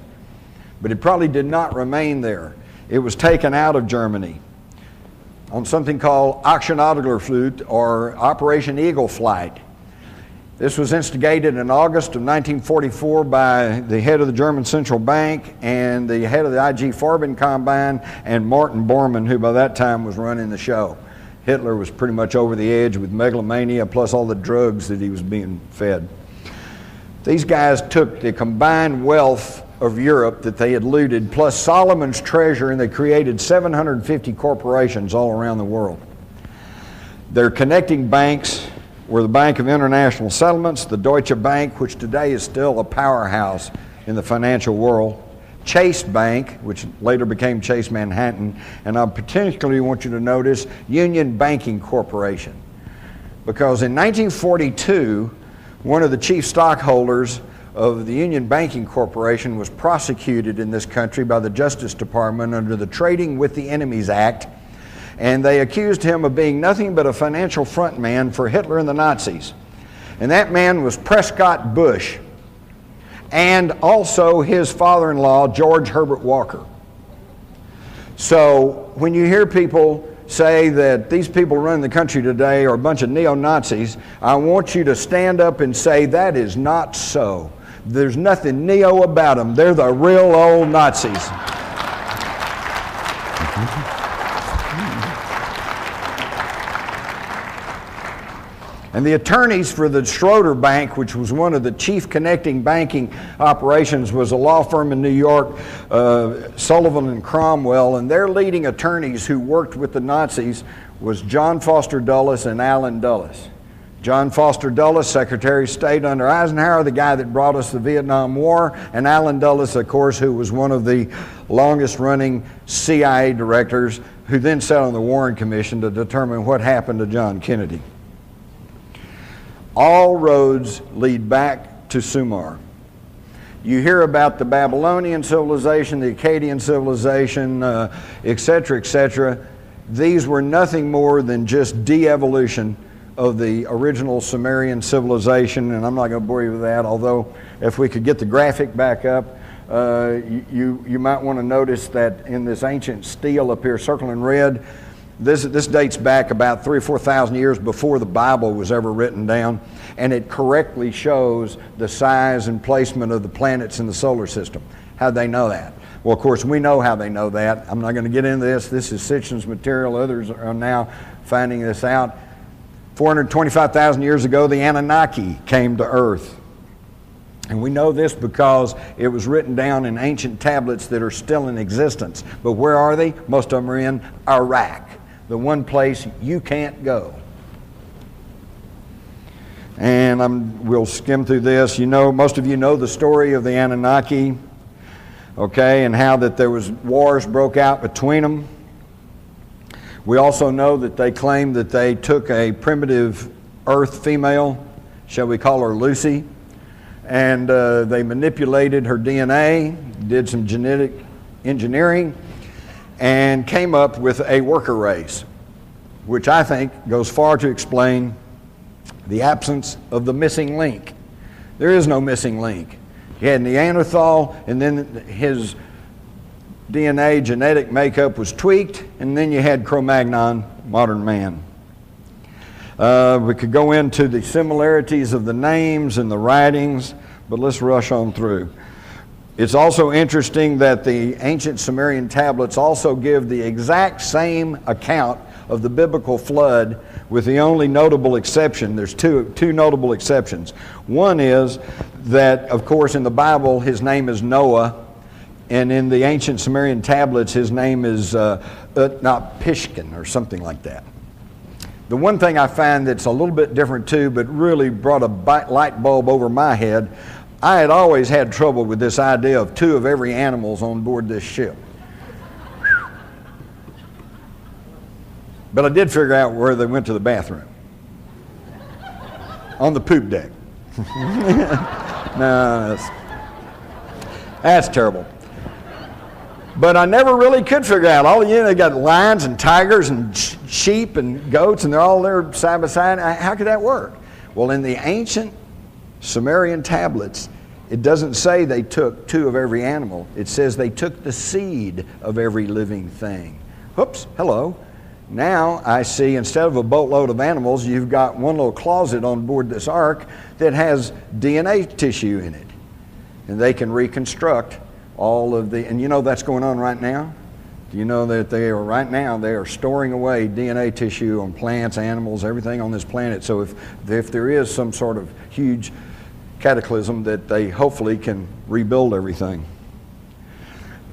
But it probably did not remain there. It was taken out of Germany on something called Aktion Adlerflut, or Operation Eagle Flight. This was instigated in August of 1944 by the head of the German Central Bank and the head of the IG Farben Combine and Martin Bormann, who by that time was running the show. Hitler was pretty much over the edge with megalomania plus all the drugs that he was being fed. These guys took the combined wealth of Europe that they had looted plus Solomon's treasure, and they created 750 corporations all around the world. Their connecting banks were the Bank of International Settlements, the Deutsche Bank, which today is still a powerhouse in the financial world, Chase Bank, which later became Chase Manhattan, and I particularly want you to notice Union Banking Corporation. Because in 1942, one of the chief stockholders of the Union Banking Corporation was prosecuted in this country by the Justice Department under the Trading with the Enemies Act, and they accused him of being nothing but a financial front man for Hitler and the Nazis. And that man was Prescott Bush, and also his father-in-law, George Herbert Walker. So when you hear people say that these people running the country today are a bunch of neo-Nazis, I want you to stand up and say that is not so. There's nothing neo about them. They're the real old Nazis. And the attorneys for the Schroeder Bank, which was one of the chief connecting banking operations, was a law firm in New York, Sullivan and Cromwell, and their leading attorneys who worked with the Nazis was John Foster Dulles and Allen Dulles. John Foster Dulles, Secretary of State under Eisenhower, the guy that brought us the Vietnam War, and Allen Dulles, of course, who was one of the longest-running CIA directors, who then sat on the Warren Commission to determine what happened to John Kennedy. All roads lead back to Sumer. You hear about the Babylonian civilization, the Akkadian civilization, etc., etc. These were nothing more than just de-evolution of the original Sumerian civilization, and I'm not going to bore you with that, although if we could get the graphic back up, you might want to notice that in this ancient stele up here, circled in red, this dates back about 3,000 or 4,000 years before the Bible was ever written down, and it correctly shows the size and placement of the planets in the solar system. How'd they know that? Well, of course, we know how they know that. I'm not going to get into this. This is Sitchin's material. Others are now finding this out. 425,000 years ago, the Anunnaki came to Earth. And we know this because it was written down in ancient tablets that are still in existence. But where are they? Most of them are in Iraq, the one place you can't go. And we'll skim through this. You know, most of you know the story of the Anunnaki, okay, and how that there was wars broke out between them. We also know that they claimed that they took a primitive Earth female, shall we call her Lucy, and they manipulated her DNA, did some genetic engineering, and came up with a worker race, which I think goes far to explain the absence of the missing link. There is no missing link. He had Neanderthal, and then his DNA genetic makeup was tweaked, and then you had Cro-Magnon, modern man. We could go into the similarities of the names and the writings, but let's rush on through. It's also interesting that the ancient Sumerian tablets also give the exact same account of the biblical flood, with the only notable exception. There's two notable exceptions. One is that, of course, in the Bible, his name is Noah, and in the ancient Sumerian tablets, his name is Utnapishtim or something like that. The one thing I find that's a little bit different too, but really brought a light bulb over my head, I had always had trouble with this idea of 2 of every animals on board this ship. But I did figure out where they went to the bathroom. On the poop deck. No, that's terrible. But I never really could figure out. They got lions and tigers and sheep and goats, and they're all there side by side. How could that work? Well, in the ancient Sumerian tablets, it doesn't say they took 2 of every animal. It says they took the seed of every living thing. Whoops, hello. Now I see, instead of a boatload of animals, you've got one little closet on board this ark that has DNA tissue in it. And they can reconstruct all of the, and you know that's going on right now? Do you know that they are storing away DNA tissue on plants, animals, everything on this planet. So if there is some sort of huge cataclysm, that they hopefully can rebuild everything.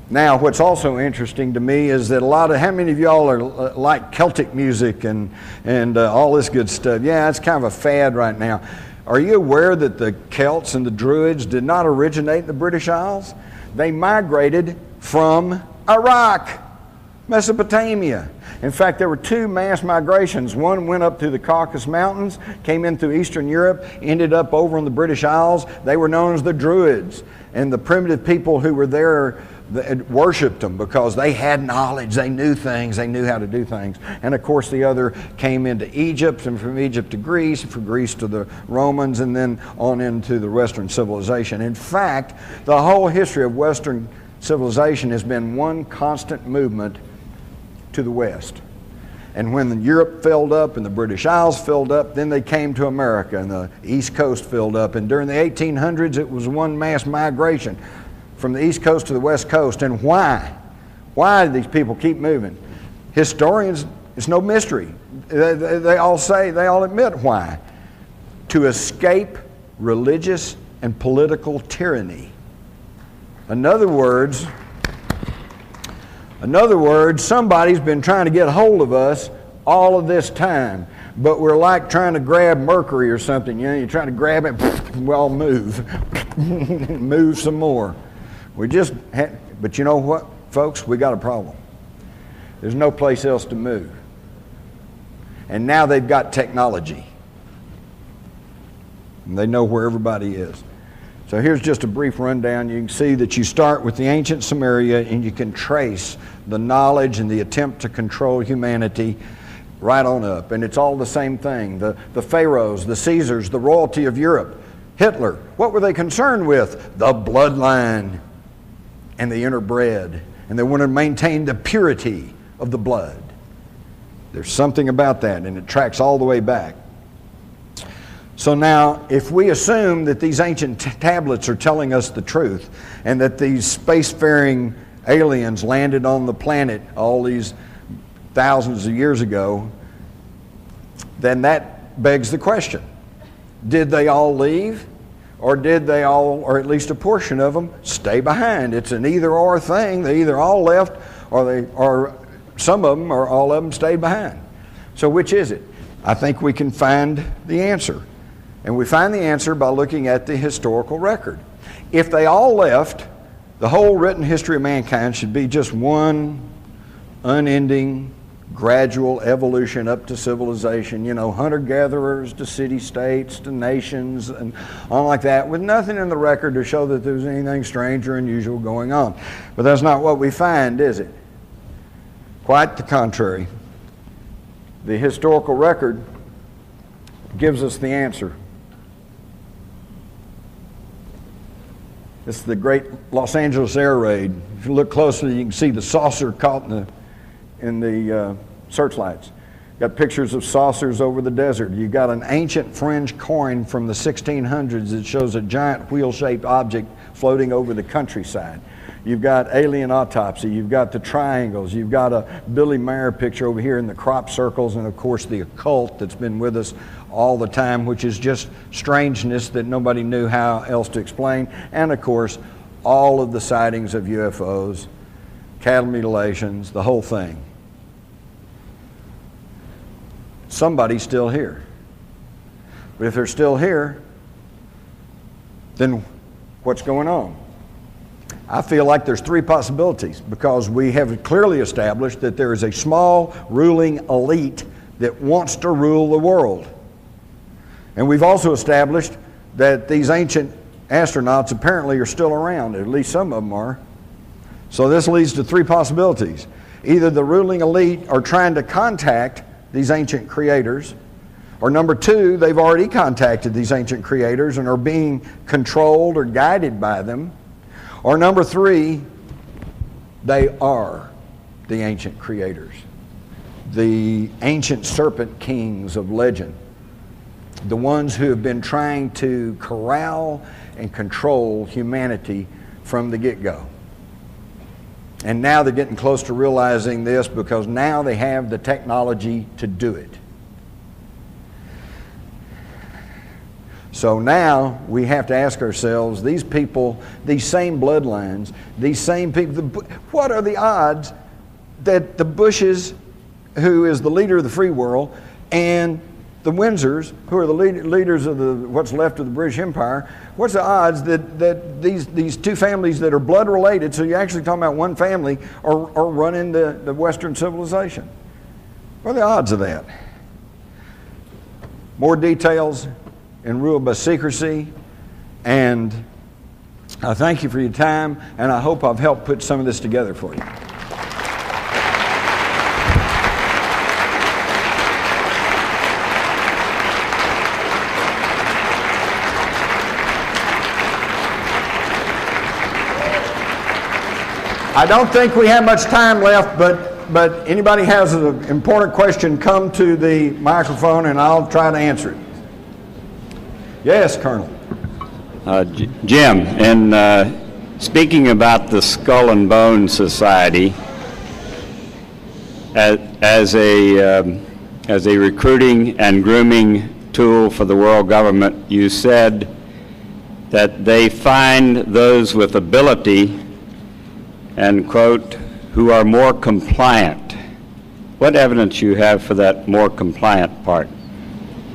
Now, what's also interesting to me is that how many of y'all are like Celtic music and all this good stuff? Yeah, it's kind of a fad right now. Are you aware that the Celts and the Druids did not originate in the British Isles? They migrated from Iraq, Mesopotamia. In fact, there were 2 mass migrations. One went up through the Caucasus Mountains, came in through Eastern Europe, ended up over on the British Isles. They were known as the Druids. And the primitive people who were there worshipped them because they had knowledge, they knew things, they knew how to do things. And of course the other came into Egypt, and from Egypt to Greece, and from Greece to the Romans, and then on into the Western civilization. In fact, the whole history of Western civilization has been one constant movement to the West. And when Europe filled up and the British Isles filled up, then they came to America, and the East Coast filled up. And during the 1800s, it was one mass migration from the East Coast to the West Coast. And why? Why did these people keep moving? Historians, it's no mystery. They all admit why. To escape religious and political tyranny. In other words, somebody's been trying to get hold of us all of this time. but we're like trying to grab mercury or something. You know, you're trying to grab it, we all move. Move some more. But you know what, folks? We got a problem. There's no place else to move. And now they've got technology. And they know where everybody is. So here's just a brief rundown. You can see that you start with the ancient Samaria and you can trace the knowledge and the attempt to control humanity right on up. And it's all the same thing. The pharaohs, the Caesars, the royalty of Europe, Hitler. What were they concerned with? The bloodline and the interbred. And they wanted to maintain the purity of the blood. There's something about that, and it tracks all the way back. So now, if we assume that these ancient tablets are telling us the truth, and that these spacefaring aliens landed on the planet all these thousands of years ago, then that begs the question. Did they all leave? Or did they all, or at least a portion of them, stay behind? It's an either-or thing. They either all left, or some of them, or all of them stayed behind. So which is it? I think we can find the answer. And we find the answer by looking at the historical record. If they all left, the whole written history of mankind should be just one unending, gradual evolution up to civilization. You know, hunter-gatherers to city-states to nations and all like that, with nothing in the record to show that there's anything strange or unusual going on. But that's not what we find, is it? Quite the contrary. The historical record gives us the answer. It's the great Los Angeles air raid. If you look closely, you can see the saucer caught in the searchlights. Got pictures of saucers over the desert. You've got an ancient French coin from the 1600s that shows a giant wheel-shaped object floating over the countryside. You've got alien autopsy. You've got the triangles. You've got a Billy Mayer picture over here in the crop circles, and of course the occult that's been with us all the time, which is just strangeness that nobody knew how else to explain. And of course, all of the sightings of UFOs, cattle mutilations, the whole thing. Somebody's still here. But if they're still here, then what's going on? I feel like there's three possibilities, because we have clearly established that there is a small ruling elite that wants to rule the world. And we've also established that these ancient astronauts apparently are still around, at least some of them are. So this leads to three possibilities. Either the ruling elite are trying to contact these ancient creators, or number two, they've already contacted these ancient creators and are being controlled or guided by them. Or number three, they are the ancient creators, the ancient serpent kings of legend, the ones who have been trying to corral and control humanity from the get-go. And now they're getting close to realizing this, because now they have the technology to do it. So now we have to ask ourselves, these people, these same bloodlines, these same people, what are the odds that the Bushes, who is the leader of the free world, and the Windsors, who are the leaders of what's left of the British Empire, what's the odds that these two families that are blood related, so you're actually talking about one family, are running the Western civilization? What are the odds of that? More details and ruled by secrecy. And I thank you for your time, and I hope I've helped put some of this together for you. I don't think we have much time left, but anybody has an important question, come to the microphone and I'll try to answer it. Yes, Colonel. Jim, in speaking about the Skull and Bone Society as a recruiting and grooming tool for the world government, you said that they find those with ability, and quote, who are more compliant. What evidence you have for that more compliant part?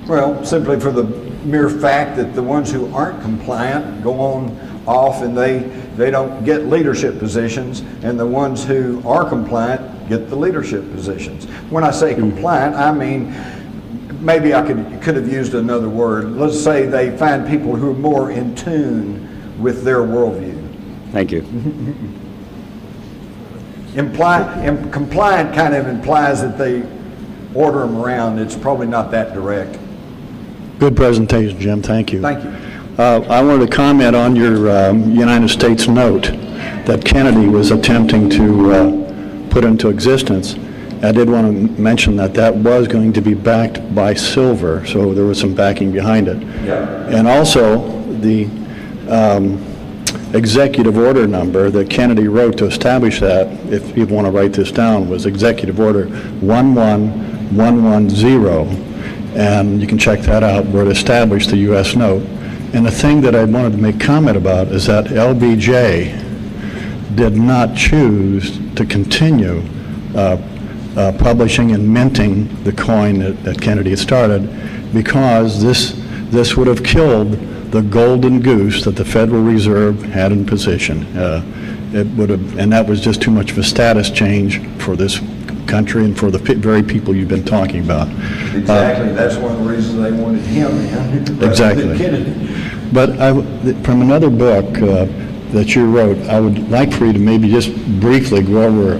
Well, simply for the mere fact that the ones who aren't compliant go on off and they don't get leadership positions, and the ones who are compliant get the leadership positions. When I say compliant, I mean, maybe I could have used another word. Let's say they find people who are more in tune with their worldview. Thank you. Compliant kind of implies that they order them around. It's probably not that direct. Good presentation, Jim. Thank you. Thank you. I wanted to comment on your United States note that Kennedy was attempting to put into existence. I did want to mention that that was going to be backed by silver, so there was some backing behind it. Yeah. And also, the executive order number that Kennedy wrote to establish that, if people want to write this down, was Executive Order 11110, and you can check that out, where it established the U.S. note. And the thing that I wanted to make comment about is that LBJ did not choose to continue publishing and minting the coin that Kennedy had started, because this would have killed the golden goose that the Federal Reserve had in position. It would have, and that was just too much of a status change for this country and for the very people you've been talking about. Exactly. That's one of the reasons they wanted him in. Exactly. Kennedy. But from another book that you wrote, I would like for you to maybe just briefly go over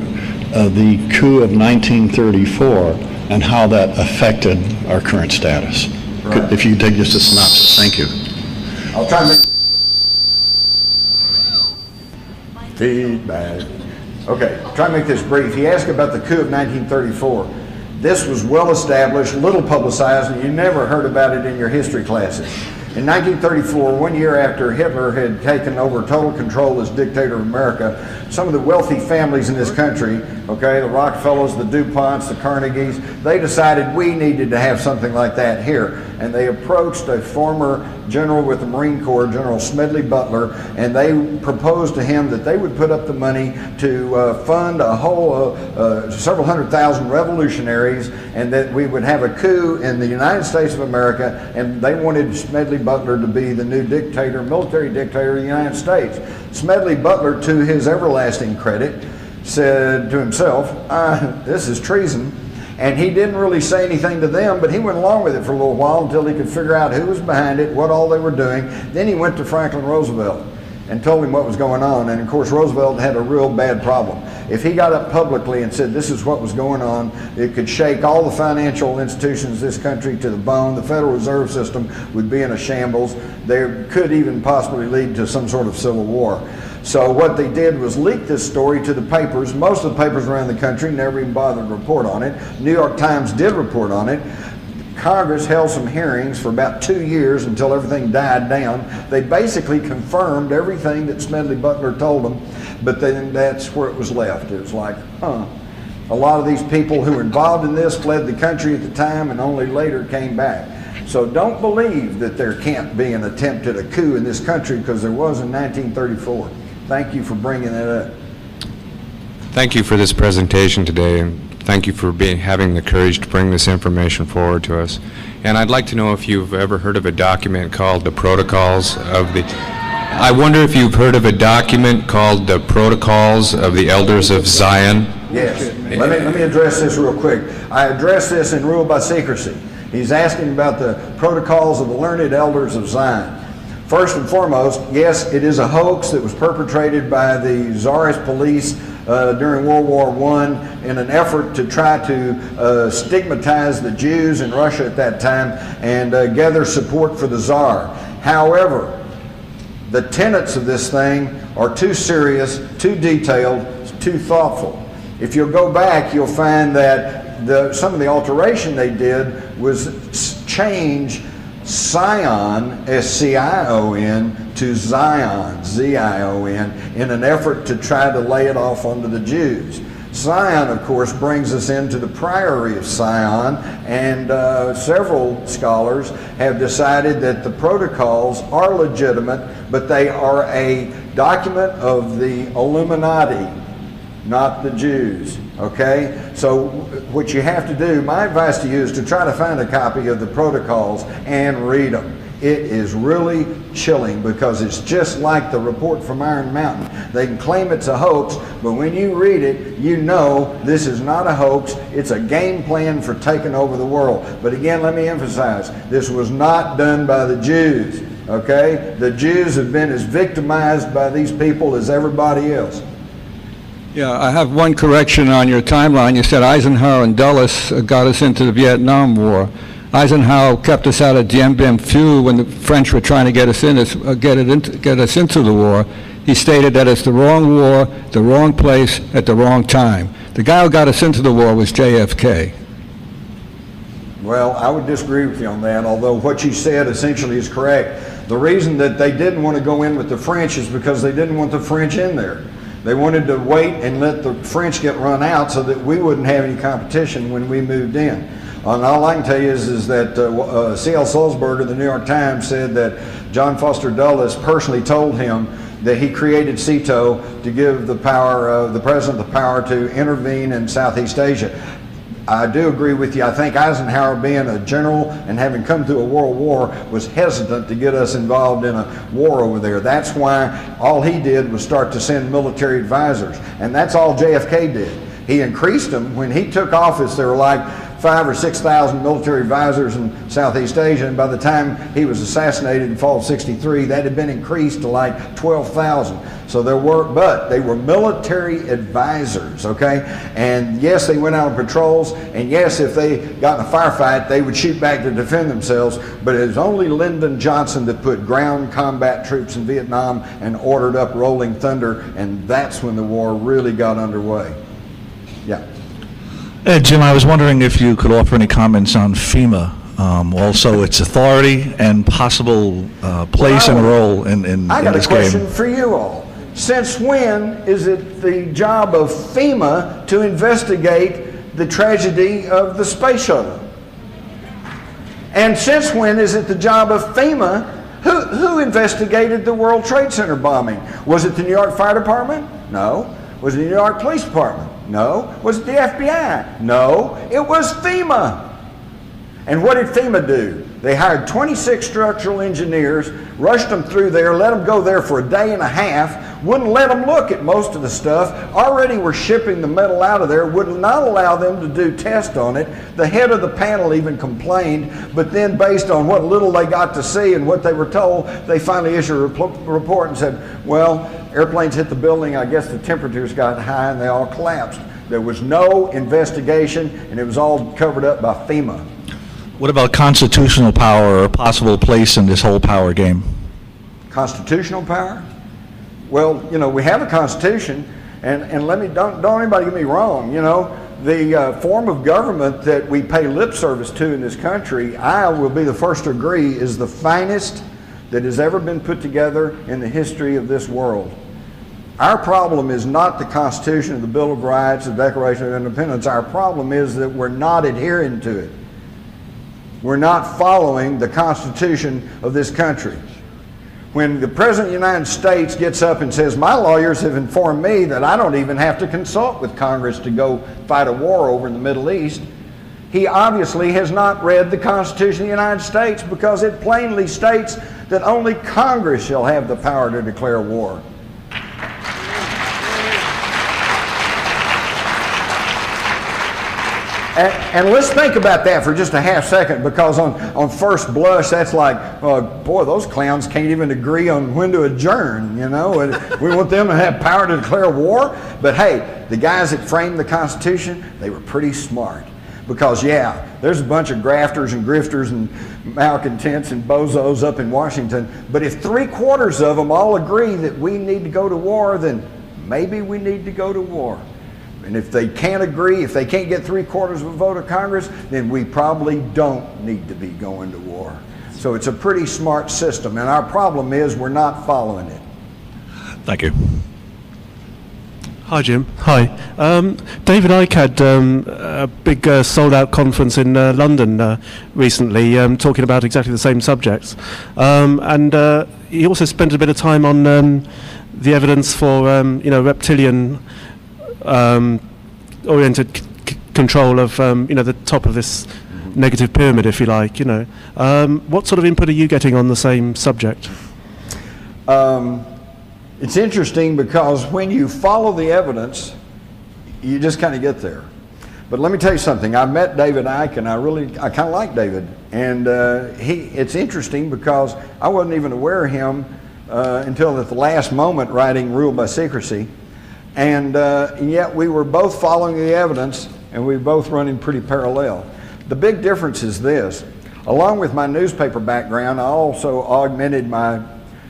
the coup of 1934 and how that affected our current status. Right. If you could take just a synopsis. Thank you. I'll try and make feedback. Okay, try and make this brief. He asked about the coup of 1934. This was well established, little publicized, and you never heard about it in your history classes. In 1934, 1 year after Hitler had taken over total control as dictator of America, some of the wealthy families in this country, okay, the Rockefellers, the DuPonts, the Carnegies, they decided we needed to have something like that here. And they approached a former general with the Marine Corps, General Smedley Butler, and they proposed to him that they would put up the money to fund a whole several 100,000 revolutionaries, and that we would have a coup in the United States of America, and they wanted Smedley Butler to be the new dictator, military dictator of the United States. Smedley Butler, to his everlasting credit, said to himself, this is treason. And he didn't really say anything to them, but he went along with it for a little while until he could figure out who was behind it, what all they were doing. Then he went to Franklin Roosevelt and told him what was going on. And of course, Roosevelt had a real bad problem. If he got up publicly and said this is what was going on, it could shake all the financial institutions of this country to the bone. The Federal Reserve System would be in a shambles. There could even possibly lead to some sort of civil war. So what they did was leak this story to the papers. Most of the papers around the country never even bothered to report on it. New York Times did report on it. Congress held some hearings for about 2 years until everything died down. They basically confirmed everything that Smedley Butler told them, but then that's where it was left. It was like, a lot of these people who were involved in this fled the country at the time and only later came back. So don't believe that there can't be an attempt at a coup in this country, because there was in 1934. Thank you for bringing that up. Thank you for this presentation today, and thank you for having the courage to bring this information forward to us. And I'd like to know if you've ever heard of a document called the Protocols of the... I wonder if you've heard of a document called the Protocols of the Elders of Zion? Yes. Let me address this real quick. I addressed this in Rule by Secrecy. He's asking about the Protocols of the Learned Elders of Zion. First and foremost, yes, it is a hoax that was perpetrated by the Tsarist police during World War I in an effort to try to stigmatize the Jews in Russia at that time and gather support for the Tsar. However, the tenets of this thing are too serious, too detailed, too thoughtful. If you'll go back, you'll find that some of the alteration they did was change Sion, S-C-I-O-N, to Zion, Z-I-O-N, in an effort to try to lay it off onto the Jews. Sion, of course, brings us into the Priory of Sion, and several scholars have decided that the protocols are legitimate, but they are a document of the Illuminati. not the Jews, okay? So what you have to do, my advice to you is to try to find a copy of the protocols and read them. It is really chilling because it's just like the report from Iron Mountain. They can claim it's a hoax, but when you read it, you know this is not a hoax. It's a game plan for taking over the world. But again, let me emphasize, this was not done by the Jews, okay? The Jews have been as victimized by these people as everybody else. Yeah, I have one correction on your timeline. You said Eisenhower and Dulles got us into the Vietnam War. Eisenhower kept us out of Dien Bien Phu when the French were trying to get us into the war. He stated that it's the wrong war, the wrong place, at the wrong time. The guy who got us into the war was JFK. Well, I would disagree with you on that, although what you said essentially is correct. The reason that they didn't want to go in with the French is because they didn't want the French in there. They wanted to wait and let the French get run out so that we wouldn't have any competition when we moved in. And all I can tell you is that C.L. Sulzberger of the New York Times said that John Foster Dulles personally told him that he created CETO to give the president the power to intervene in Southeast Asia. I do agree with you. I think Eisenhower, being a general and having come through a world war, was hesitant to get us involved in a war over there. That's why all he did was start to send military advisors. And that's all JFK did. He increased them. When he took office, there were like 5,000 or 6,000 military advisors in Southeast Asia, and by the time he was assassinated in fall of '63, that had been increased to like 12,000. So there were, but they were military advisors, okay? And yes, they went out on patrols, and yes, if they got in a firefight, they would shoot back to defend themselves, but it was only Lyndon Johnson that put ground combat troops in Vietnam and ordered up Rolling Thunder, and that's when the war really got underway. Yeah. Jim, I was wondering if you could offer any comments on FEMA, also its authority and possible place and role in this game. I got a question for you all. Since when is it the job of FEMA to investigate the tragedy of the space shuttle? And since when is it the job of FEMA? Who investigated the World Trade Center bombing? Was it the New York Fire Department? No. Was it the New York Police Department? No. Was it the FBI? No. It was FEMA. And what did FEMA do? They hired 26 structural engineers, rushed them through there, let them go there for a day and a half, wouldn't let them look at most of the stuff, already were shipping the metal out of there, would not allow them to do tests on it. The head of the panel even complained, but then based on what little they got to see and what they were told, they finally issued a report and said, well, airplanes hit the building, I guess the temperatures got high and they all collapsed. There was no investigation and it was all covered up by FEMA. What about constitutional power or possible place in this whole power game? Constitutional power? Well, you know, we have a constitution, and don't anybody get me wrong, you know, the form of government that we pay lip service to in this country, I will be the first to agree, is the finest that has ever been put together in the history of this world. Our problem is not the Constitution, the Bill of Rights, the Declaration of Independence. Our problem is that we're not adhering to it. We're not following the Constitution of this country. When the President of the United States gets up and says, my lawyers have informed me that I don't even have to consult with Congress to go fight a war over in the Middle East, he obviously has not read the Constitution of the United States, because it plainly states that only Congress shall have the power to declare war. And let's think about that for just a half second, because on first blush, that's like, boy, those clowns can't even agree on when to adjourn, you know, and we want them to have power to declare war. But hey, the guys that framed the Constitution, they were pretty smart, because yeah, there's a bunch of grafters and grifters and malcontents and bozos up in Washington, but if 3/4 of them all agree that we need to go to war, then maybe we need to go to war. And if they can't agree, if they can't get 3/4 of a vote of Congress, then we probably don't need to be going to war. So it's a pretty smart system, and our problem is we're not following it. Thank you. Hi, Jim. Hi. David Icke had a big sold-out conference in London recently, talking about exactly the same subjects. And he also spent a bit of time on the evidence for, reptilian oriented control of the top of this negative pyramid, if you like. What sort of input are you getting on the same subject? It's interesting because when you follow the evidence, you just kind of get there. But let me tell you something. I met David Icke, and I kind of like David. And it's interesting because I wasn't even aware of him until at the last moment writing Ruled by Secrecy. And yet we were both following the evidence, and we were both running pretty parallel. The big difference is this. Along with my newspaper background, I also augmented my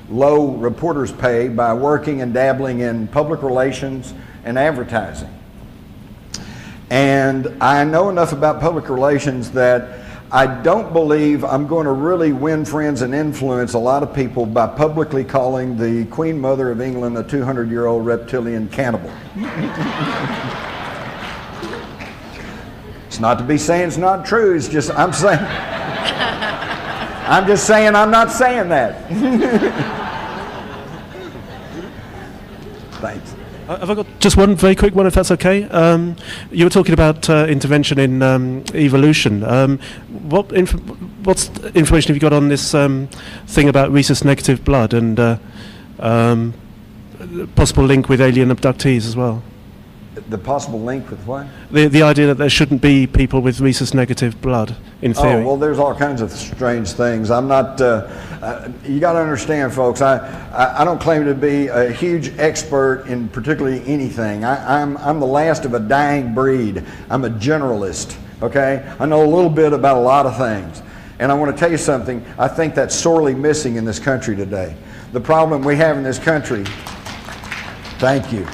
low reporter's pay by working and dabbling in public relations and advertising. And I know enough about public relations that I don't believe I'm going to really win friends and influence a lot of people by publicly calling the Queen Mother of England a 200-year-old reptilian cannibal. It's not to be saying it's not true, it's just I'm just saying I'm not saying that. Thanks. Have I got just one very quick one, if that's okay? You were talking about intervention in evolution. What's information have you got on this thing about rhesus negative blood and possible link with alien abductees as well? The possible link with what? The idea that there shouldn't be people with rhesus negative blood, in theory. Oh, well, there's all kinds of strange things. I'm not, you got to understand, folks, I don't claim to be a huge expert in particularly anything. I'm the last of a dying breed. I'm a generalist, okay? I know a little bit about a lot of things. And I want to tell you something, I think that's sorely missing in this country today. The problem we have in this country, thank you,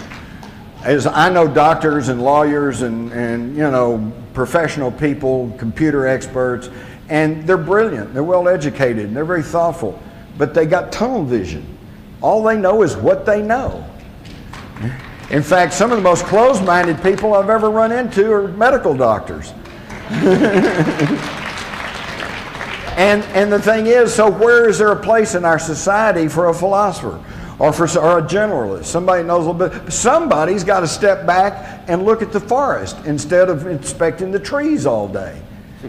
is I know doctors and lawyers and professional people, computer experts, and they're brilliant, they're well educated, and they're very thoughtful, but they got tunnel vision. All they know is what they know. In fact, some of the most closed-minded people I've ever run into are medical doctors. And the thing is, so where is there a place in our society for a philosopher? Or a generalist, somebody knows a little bit. Somebody's got to step back and look at the forest instead of inspecting the trees all day.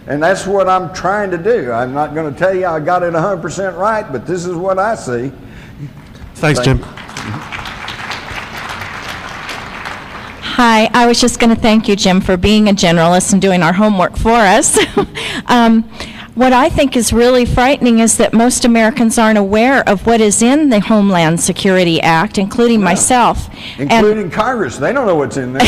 And that's what I'm trying to do. I'm not going to tell you I got it 100% right, but this is what I see. Thanks, Jim. Hi, I was just going to thank you, Jim, for being a generalist and doing our homework for us. What I think is really frightening is that most Americans aren't aware of what is in the Homeland Security Act, including myself. Including Congress. They don't know what's in there.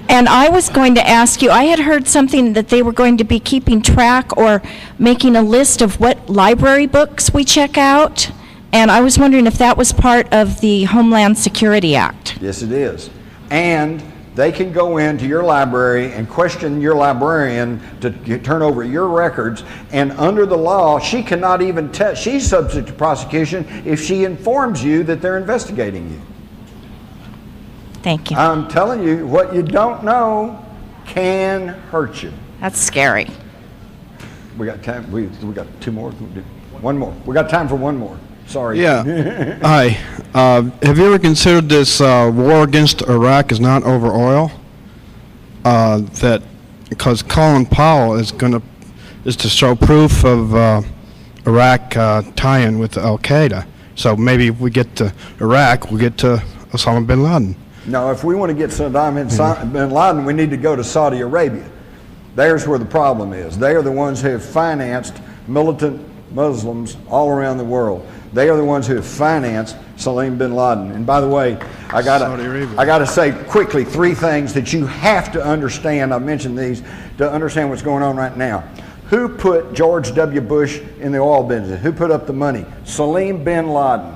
And I was going to ask you, I had heard something that they were going to be keeping track or making a list of what library books we check out, and I was wondering if that was part of the Homeland Security Act. Yes, it is. And they can go into your library and question your librarian to turn over your records, and under the law, she cannot even she's subject to prosecution if she informs you that they're investigating you. Thank you. I'm telling you, what you don't know can hurt you. That's scary. We got time. We got two more. One more. We got time for one more. Sorry. Yeah. Hi. Have you ever considered this war against Iraq is not over oil? That because Colin Powell is to show proof of Iraq tie-in with Al Qaeda. So maybe if we get to Iraq, we'll get to Osama bin Laden. No, if we want to get Saddam bin Laden, we need to go to Saudi Arabia. There's where the problem is. They are the ones who have financed militant Muslims all around the world. They are the ones who have financed Salim bin Laden. And by the way, I gotta say quickly three things that you have to understand. I mentioned these to understand what's going on right now. Who put George W. Bush in the oil business? Who put up the money? Salim bin Laden,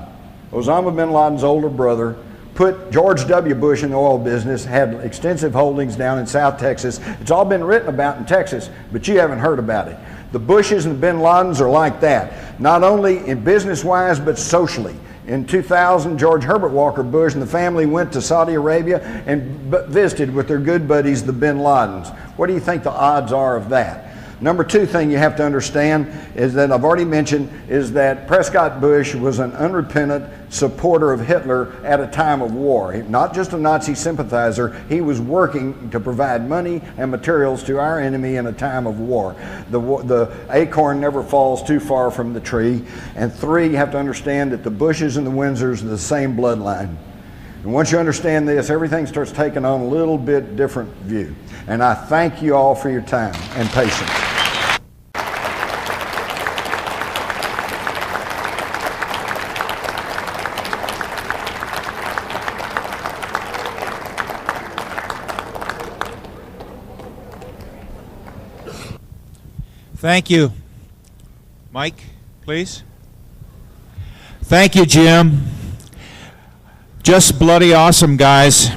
Osama bin Laden's older brother, put George W. Bush in the oil business, had extensive holdings down in South Texas. It's all been written about in Texas, but you haven't heard about it. The Bushes and the bin Ladens are like that, not only in business-wise, but socially. In 2000, George Herbert Walker Bush and the family went to Saudi Arabia and visited with their good buddies, the bin Ladens. What do you think the odds are of that? Number two thing you have to understand is that I've already mentioned is that Prescott Bush was an unrepentant supporter of Hitler at a time of war. Not just a Nazi sympathizer, he was working to provide money and materials to our enemy in a time of war. The acorn never falls too far from the tree. And three, you have to understand that the Bushes and the Windsors are the same bloodline. And once you understand this, everything starts taking on a little bit different view. And I thank you all for your time and patience. Thank you. Mike, please. Thank you, Jim. Just bloody awesome, guys.